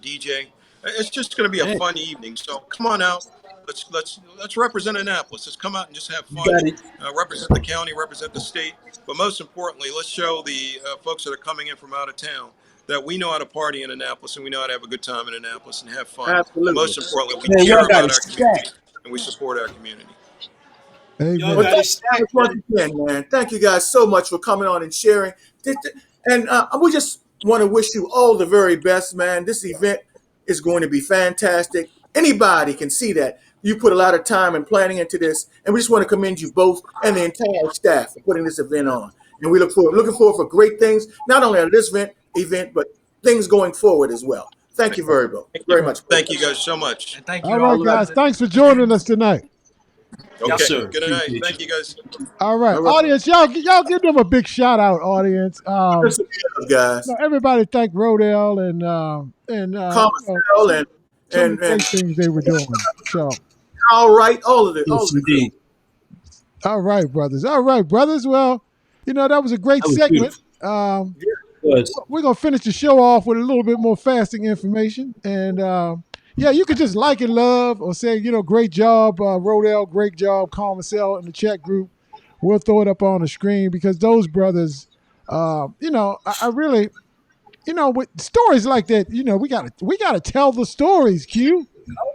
DJ. It's just going to be a fun evening. So come on out. Let's represent Annapolis. Let's come out and just have fun. Got it. Represent the county, represent the state. But most importantly, let's show the folks that are coming in from out of town that we know how to party in Annapolis and we know how to have a good time in Annapolis and have fun. Absolutely. Most importantly, we Man, care y'all got about it our community stacked. and we support our community. Amen. Y'all Well, got thank it stacked. you once again, man. Thank you guys so much for coming on and sharing. And we just want to wish you all the very best, man. This event is going to be fantastic. Anybody can see that. You put a lot of time and planning into this, and we just want to commend you both and the entire staff for putting this event on. And we looking forward for great things, not only on this event, but things going forward as well. Thank you very much. Thank you guys so much. And thank you All all. right, guys. Thanks for joining us tonight. Okay. sir. Good night. Appreciate Thank you guys. All right, All right. audience, y'all give them a big shout out, audience. Guys. Everybody thank Rodell and Comacell some of and the great things they were doing. So, all right, all of it. Yes, indeed. all right, brothers. Well, that was a great That was segment. Was. We're gonna finish the show off with a little bit more fasting information, and you could just like and love or say, great job, Rodell, great job, Comacell in the chat group. We'll throw it up on the screen because those brothers, I really, with stories like that, we gotta tell the stories, Q.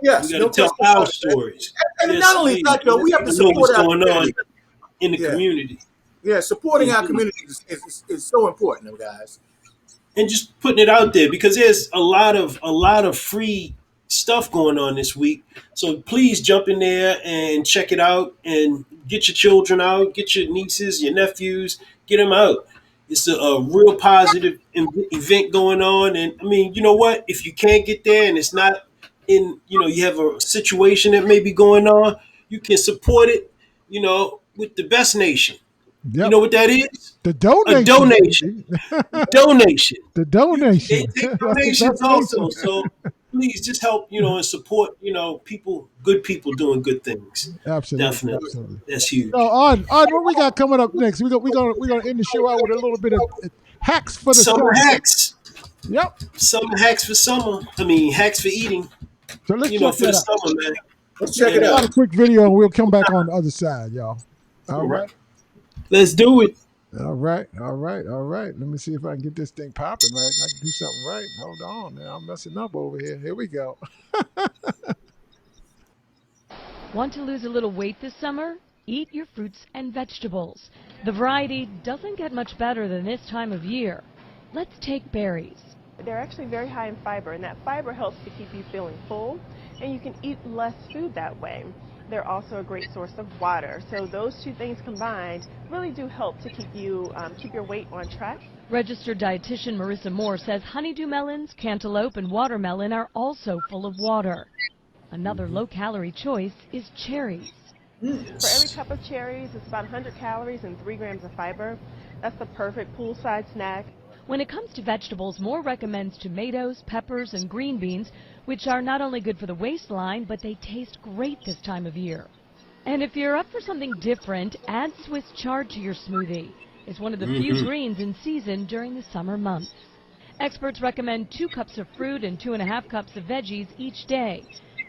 Yes, We no got to tell question our about that. stories. And Yes, not only indeed. that, though, we have to know what's support our going on community. in the Yeah. community. Yeah, supporting our community is so important, though, guys. And just putting it out there because there's a lot of free stuff going on this week. So please jump in there and check it out, and get your children out, get your nieces, your nephews, get them out. It's a real positive event going on. And I mean, you know what? If you can't get there and it's not in, you have a situation that may be going on, you can support it, with the best nation. You Yep. know what that is? The donation. A donation. Donation. The donation. They take That's the donations best also. nation. So please just help, and support, people, good people doing good things. Absolutely. Definitely. Absolutely. That's huge. So, Ard, what we got coming up next? We're gonna end the show out with a little bit of hacks for the Summer hacks. Yep. Summer hacks for summer. I mean, hacks for eating. So let's check for the that out. summer, man. Let's check it A out. quick video, and we'll come back on the other side, y'all. All right. Let's do it. All right. Let me see if I can get this thing popping right. I can do something right. Hold on, man. I'm messing up over here. Here we go. Want to lose a little weight this summer? Eat your fruits and vegetables. The variety doesn't get much better than this time of year. Let's take berries. They're actually very high in fiber, and that fiber helps to keep you feeling full, and you can eat less food that way. They're also a great source of water, so those two things combined really do help to keep you keep your weight on track. Registered dietitian Marissa Moore says honeydew melons, cantaloupe, and watermelon are also full of water. Another low-calorie choice is cherries. For every cup of cherries, it's about 100 calories and 3 grams of fiber. That's the perfect poolside snack. When it comes to vegetables, Moore recommends tomatoes, peppers, and green beans, which are not only good for the waistline, but they taste great this time of year. And if you're up for something different, add Swiss chard to your smoothie. It's one of the few greens in season during the summer months. Experts recommend 2 cups of fruit and 2.5 cups of veggies each day,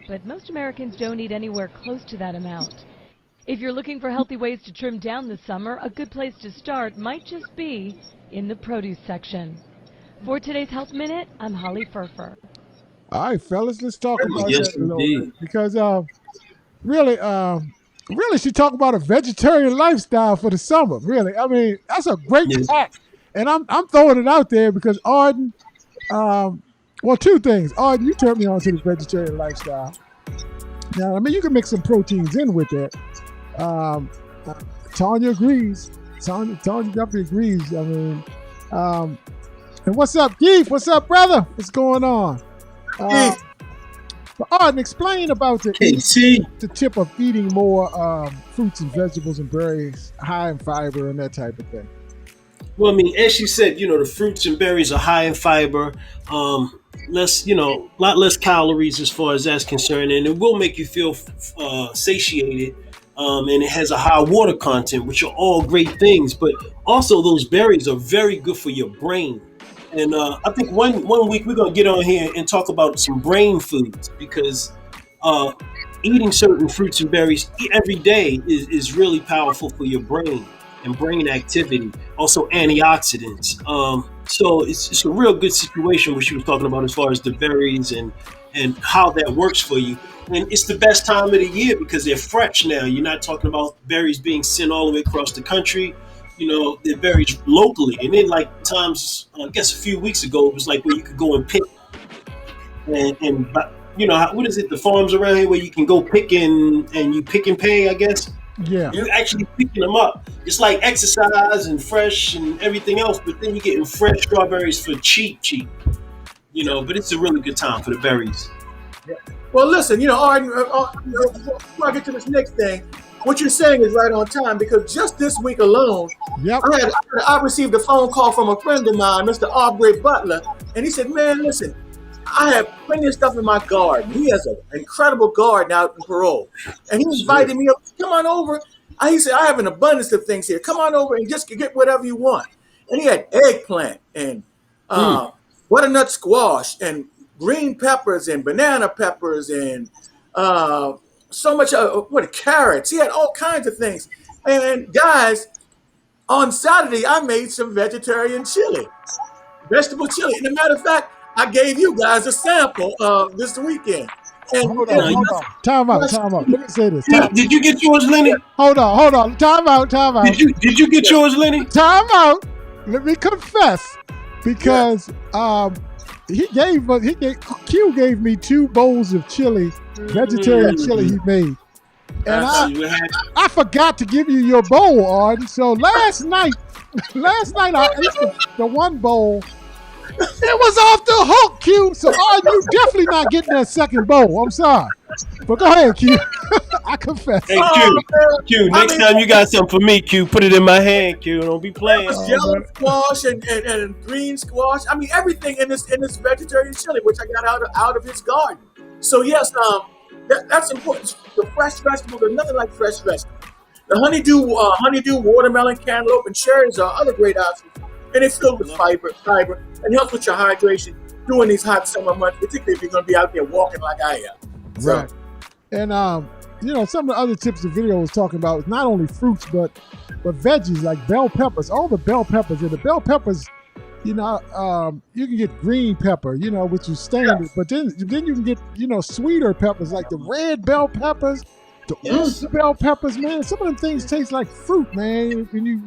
but most Americans don't eat anywhere close to that amount. If you're looking for healthy ways to trim down this summer, a good place to start might just be in the produce section. For today's Health Minute, I'm Holly Furfer. All right, fellas, let's talk about Yes, that a little indeed. bit. Because really, she talked about a vegetarian lifestyle for the summer. Really, I mean, that's a great hack. And I'm throwing it out there because Arden, well, 2 things. Arden, you turned me on to the vegetarian lifestyle. Now, I mean, you can mix some proteins in with that. Tanya agrees. Tanya definitely agrees. I mean, and what's up, Keith? What's up, brother? What's going on? But Arden, explain about the tip of eating more fruits and vegetables and berries, high in fiber and that type of thing. Well, I mean, as you said, the fruits and berries are high in fiber, less, a lot less calories as far as that's concerned, and it will make you feel satiated. And it has a high water content, which are all great things. But also, those berries are very good for your brain. And I think one week we're gonna get on here and talk about some brain foods, because eating certain fruits and berries every day is really powerful for your brain and brain activity. Also antioxidants. So it's a real good situation what she was talking about as far as the berries and how that works for you. And it's the best time of the year because they're fresh now. You're not talking about berries being sent all the way across the country. They're berries locally. And then like times, I guess a few weeks ago, it was like where you could go and pick. And what is it? The farms around here where you can go pick and you pick and pay, I guess. Yeah. You're actually picking them up. It's like exercise and fresh and everything else, but then you're getting fresh strawberries for cheap. But it's a really good time for the berries. Yeah. Well, listen, Arden, before I get to this next thing, what you're saying is right on time, because just this week alone, I received a phone call from a friend of mine, Mr. Aubrey Butler, and he said, man, listen, I have plenty of stuff in my garden. He has an incredible garden out in Parole, and he invited me up, come on over. He said, I have an abundance of things here. Come on over and just get whatever you want. And he had eggplant and butternut squash and green peppers and banana peppers and so much carrots. He had all kinds of things. And guys, on Saturday I made some vegetarian chili, vegetable chili. And as a matter of fact, I gave you guys a sample this weekend. And Hold on. Time out. Let me say this. Did you get yours, Lenny? Hold on. Time out. Did you get yours, Lenny? Time out. Let me confess, because Q gave me 2 bowls of chili, vegetarian chili he made. And I forgot to give you your bowl, Arden. So last night I ate the 1 bowl. It was off the hook, Q. So Arden, you definitely not getting that second bowl. I'm sorry. But go ahead, Q. I confess. Hey, Q, next time you got something for me, Q, put it in my hand, Q. Don't be playing. Yellow squash and green squash. I mean, everything in this vegetarian chili, which I got out of his garden. So yes, that's important. The fresh vegetables, there's nothing like fresh vegetables. The honeydew, watermelon, cantaloupe, and cherries are other great options, and it's filled with fiber, and helps with your hydration during these hot summer months, particularly if you're going to be out there walking like I am. So, right. And some of the other tips the video was talking about is not only fruits but veggies like bell peppers. All the bell peppers, and the bell peppers, you can get green pepper, which is standard, but then you can get sweeter peppers like the red bell peppers, the orange bell peppers. Man, some of them things taste like fruit, man. When you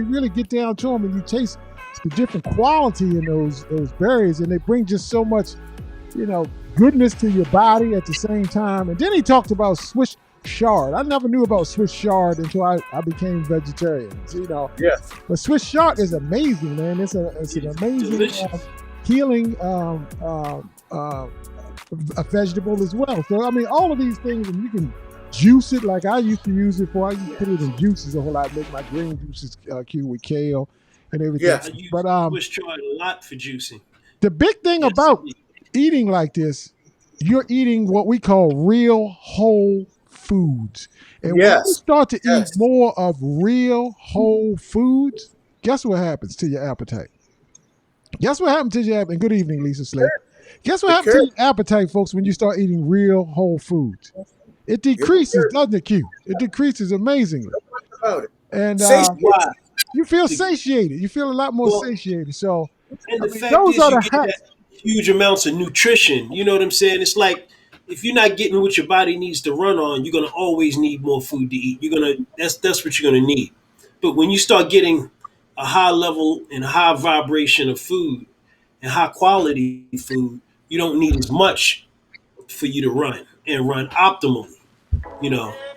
really get down to them and you taste the different quality in those berries, and they bring just so much, goodness to your body at the same time. And then he talked about Swiss chard. I never knew about Swiss chard until I became vegetarian. Yes. But Swiss chard is amazing, man. It's an amazing healing a vegetable as well. So I mean, all of these things, and you can juice it like I used to use it for. I used to put it in juices a whole lot. Make my green juices with kale and everything. Yes. I use Swiss chard a lot for juicing. The big thing about eating like this, you're eating what we call real whole foods. And when you start to eat more of real whole foods, guess what happens to your appetite? Guess what happens to your appetite? And good evening, Lisa Slade. Guess what happens to your appetite, folks, when you start eating real whole foods? It decreases, doesn't it, Q? It decreases amazingly. And you feel satiated. You feel a lot more satiated. So those are the hacks. Huge amounts of nutrition. You know what I'm saying? It's like if you're not getting what your body needs to run on, you're gonna always need more food to eat. That's what you're gonna need. But when you start getting a high level and high vibration of food and high quality food, you don't need as much for you to run optimally.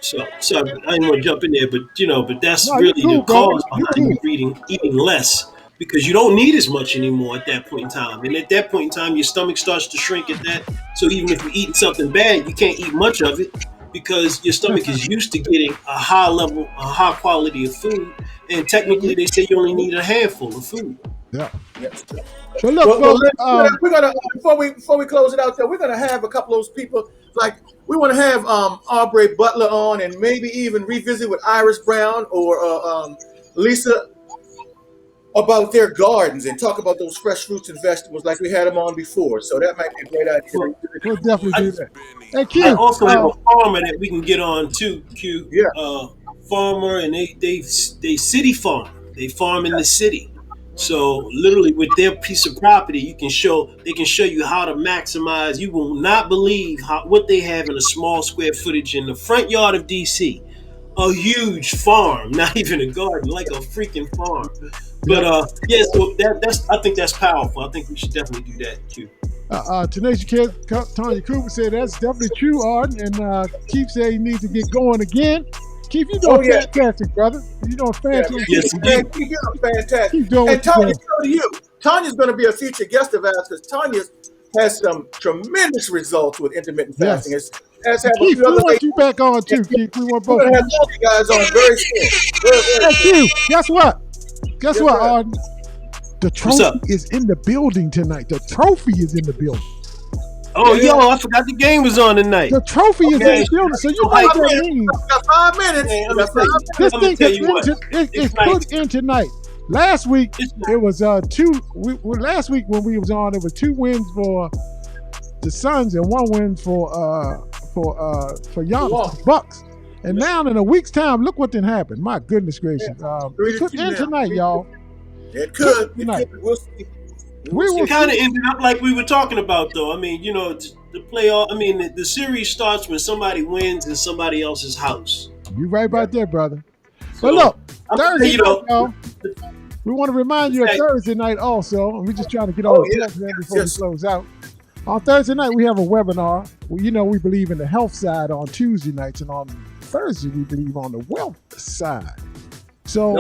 So I didn't want to jump in there, but that's really the cause behind you eating less. Because you don't need as much anymore at that point in time. And at that point in time, your stomach starts to shrink at that. So even if you're eating something bad, you can't eat much of it because your stomach is used to getting a high level, a high quality of food. And technically, they say you only need a handful of food. Yeah. So look, we're gonna before we close it out there, we're gonna have a couple of those people. Like we want to have Aubrey Butler on, and maybe even revisit with Iris Brown or Lisa about their gardens and talk about those fresh fruits and vegetables like we had them on before. So that might be a great idea. We'll definitely do that. Hey, Q, I also have a farmer that we can get on too, Q. Yeah. Farmer, and they city farm. They farm in the city. So literally with their piece of property, they can show you how to maximize. You will not believe what they have in a small square footage in the front yard of DC. A huge farm, not even a garden, like a freaking farm. But so I think that's powerful. I think we should definitely do that too. Tenacious Kid, Tanya Cooper said that's definitely true, Arden. And Keith said he needs to get going again. Keith, you're doing fantastic, brother. You're doing fantastic. Yes, you're doing fantastic. Keep doing and Tanya, to you. Tanya's going to be a future guest of ours because Tanya has some tremendous results with intermittent fasting. Keith, we want you back on too, Keith. We want both. We're going to have all you guys on very soon. Hey, Keith, guess what? Guess what, Arden? The trophy is in the building tonight. The trophy is in the building. Oh, yo, I forgot the game was on tonight. The trophy is in the building, so you know what that means. Got 5 minutes. It's put in tonight. Last week, it was last week when we was on, it was 2 wins for the Suns and 1 win for Giannis, Bucks. And now in a week's time, look what then happened. My goodness gracious. Put in tonight, y'all. It could. We'll see. It kind of ended up like we were talking about, though. I mean, the playoff. I mean, the series starts when somebody wins in somebody else's house. You right about that, brother. But look, Thursday, We want to remind you of Thursday night also, and we're just trying to get all the plugs in before we close out. On Thursday night, we have a webinar. Well, you know, we believe in the health side on Tuesday nights, and on Thursday, we believe on the wealth side. So,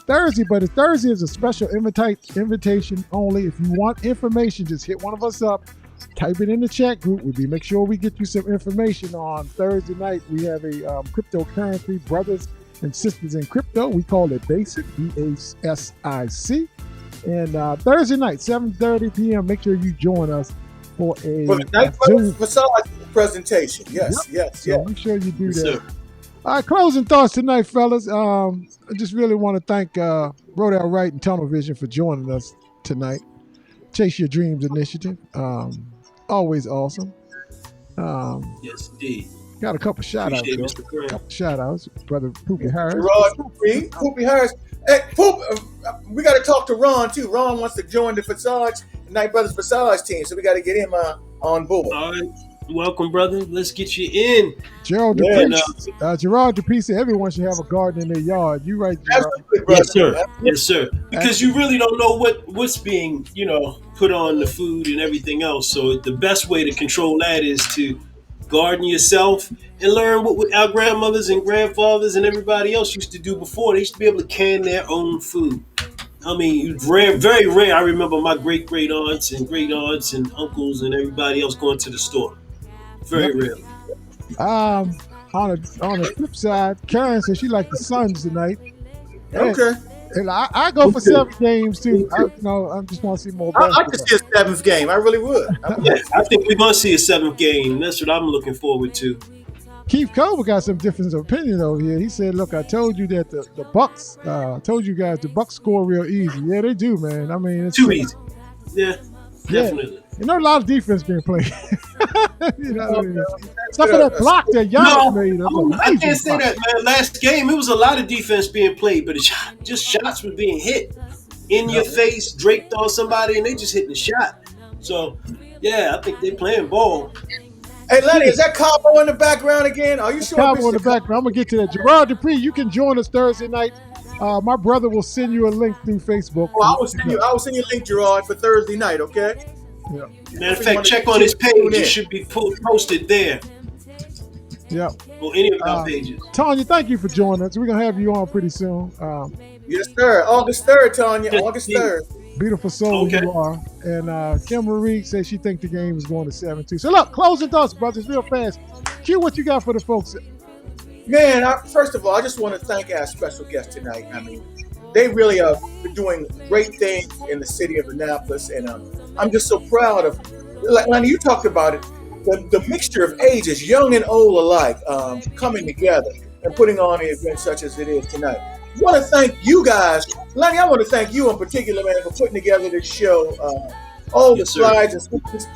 Thursday, but Thursday is a special invitation only. If you want information, just hit one of us up, type it in the chat group. We'll make sure we get you some information on Thursday night. We have a cryptocurrency brothers and sisters in crypto. We call it BASIC, BASIC. And Thursday night, 7:30 p.m. Make sure you join us for the Night Brothers massage presentation. Yes. So make sure you do that. Sir. All right, closing thoughts tonight, fellas. I just really want to thank Rodell, Wright, and Tunnel Vision for joining us tonight. Chase Your Dreams Initiative. Always awesome. Yes, indeed. Got a couple shout outs. Brother Poopy Harris. Poopy Harris. Hey, we got to talk to Ron too. Ron wants to join the Night Brothers Massage team, so we got to get him on board. All right. Welcome, brother. Let's get you in. Gerald Dupree said everyone should have a garden in their yard. You right, Gerald? Yes, sir. Yes, sir. Because you really don't know what's being, put on the food and everything else. So the best way to control that is to garden yourself and learn what our grandmothers and grandfathers and everybody else used to do before. They used to be able to can their own food. I mean, rare, very rare. I remember my great aunts and uncles and everybody else going to the store. Very real. On the flip side, Karen said she liked the Suns tonight. Okay. And I go for 7 games too. I just want to see more basketball. I could see a 7th game. I really would. I think we're going to see a 7th game. That's what I'm looking forward to. Keith Culver got some difference of opinion over here. He said, look, I told you that the Bucks, told you guys the Bucks score real easy. Yeah, they do, man. I mean, it's too easy. Yeah, definitely. A lot of defense being played. Stuff of that block that Giannis made. I can't say that, man. Last game, it was a lot of defense being played, but just shots were being hit in your face, draped on somebody, and they just hitting the shot. So, yeah, I think they playing ball. Hey, Lenny, is that Cabo in the background again? Are you sure? Cabo in the background. I'm going to get to that. Gerard Dupree, you can join us Thursday night. My brother will send you a link through Facebook. I will send you a link, Gerard, for Thursday night, okay? Yeah. Matter of fact, check on his page. It should be posted there. Yeah. Or any of our pages. Tanya, thank you for joining us. We're going to have you on pretty soon. Yes, sir. August 3rd, Tanya. August 3rd. Beautiful soul you are. And Kim Marie says she thinks the game is going to 7-2. So look, closing thoughts, brothers, real fast. Q, what you got for the folks? Man, first of all, I just want to thank our special guest tonight. I mean, they really are doing great things in the city of Annapolis, and I'm just so proud of. Like you talked about it, the mixture of ages, young and old alike, coming together and putting on an event such as it is tonight. I want to thank you guys, Lenny. I want to thank you in particular, man, for putting together this show. All the slides and speeches.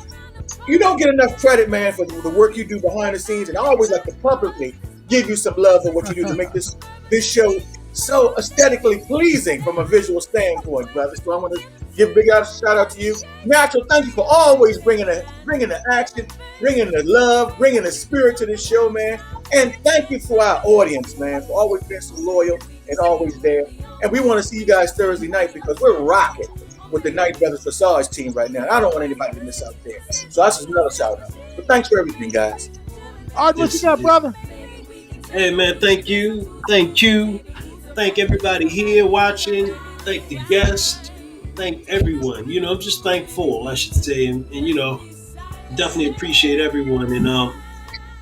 You don't get enough credit, man, for the work you do behind the scenes, and I always like to publicly give you some love for what you do to make this show so aesthetically pleasing from a visual standpoint, brother. So I want to give a big shout out to you. Natural, thank you for always bringing the action, bringing the love, bringing the spirit to this show, man. And thank you for our audience, man, for always being so loyal and always there. And we want to see you guys Thursday night because we're rocking with the Night Brothers Massage team right now. I don't want anybody to miss out there. So that's just another shout out. But thanks for everything, guys. All right, what you got, brother? Hey, man, thank you. Thank everybody here watching. Thank the guests. Thank everyone. I'm just thankful, I should say. And definitely appreciate everyone. And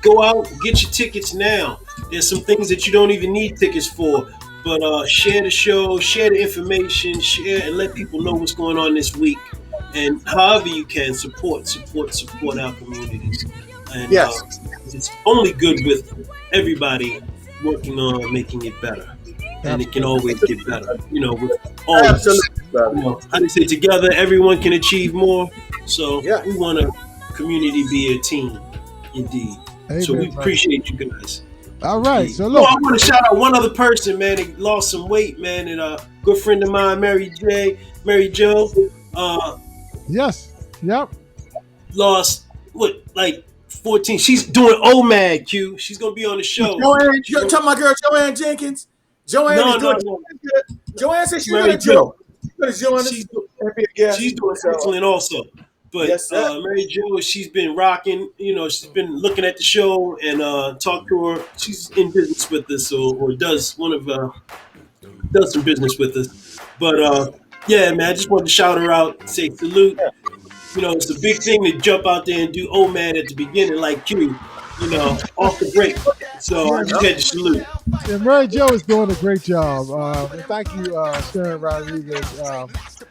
go out, get your tickets now. There's some things that you don't even need tickets for. But share the show, share the information, share and let people know what's going on this week. And however you can, support our communities. And it's only good with everybody working on making it better. And it can always get better, with all of us. How they say together, everyone can achieve more. So we want a community be a team, indeed. Amen, so we appreciate you guys. All right. So look, I want to shout out one other person, man. That lost some weight, man, and a good friend of mine, Mary Jo. Yes. Yep. Lost 14. She's doing OMAD, Q. She's gonna be on the show. You're talking about girl Joanne Jenkins? Joanne No, is doing. no. Joanne said she's Mary going to Jo. join us She's and be a guest. she's doing So, excellent also. But yes, sir. Mary Jo, she's been rocking. You know, she's been looking at the show and talk to her. She's in business with us, or does does some business with us. But yeah, man, I just wanted to shout her out, say salute. You know, it's a big thing to jump out there and do "Oh Man" at the beginning, like Q. You know, off the break. So I just had to salute. Yeah, Mary Jo is doing a great job. And thank you, Sharon Rodriguez.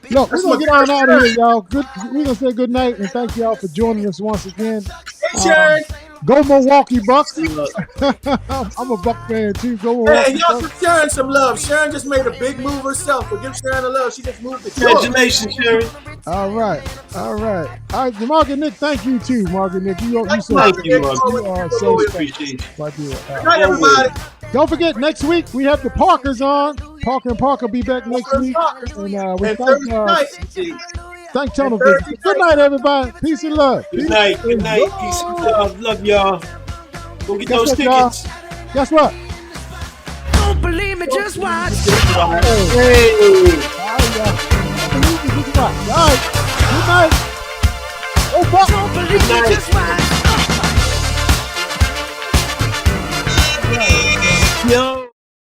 Look, we're gonna get on out of here, y'all. We're gonna say good night and thank y'all for joining us once again. Hey, Sharon. Go Milwaukee Bucks. I'm a Buck fan too. Go Milwaukee Hey, and y'all Bucks. give Sharon some love. Sharon just made a big move herself. So give Sharon a love. She just moved to Congratulations, Sharon. All right. Mark and Nick, thank you too. Mark and Nick, you Thank you, Mark. you are so Appreciate you. my dear. Good night, everybody. Don't forget, next week we have the Parkers on. Parker and Parker will be back next week. And we And thank Thursday night. thank television. Good night, everybody. Peace and love. Good night. Good night. Peace and love. Love y'all. Go get those tickets. Guess what? Don't believe me, just watch. Hey. All right. Good night. Oh, Buck. Don't believe me, just watch. Yo.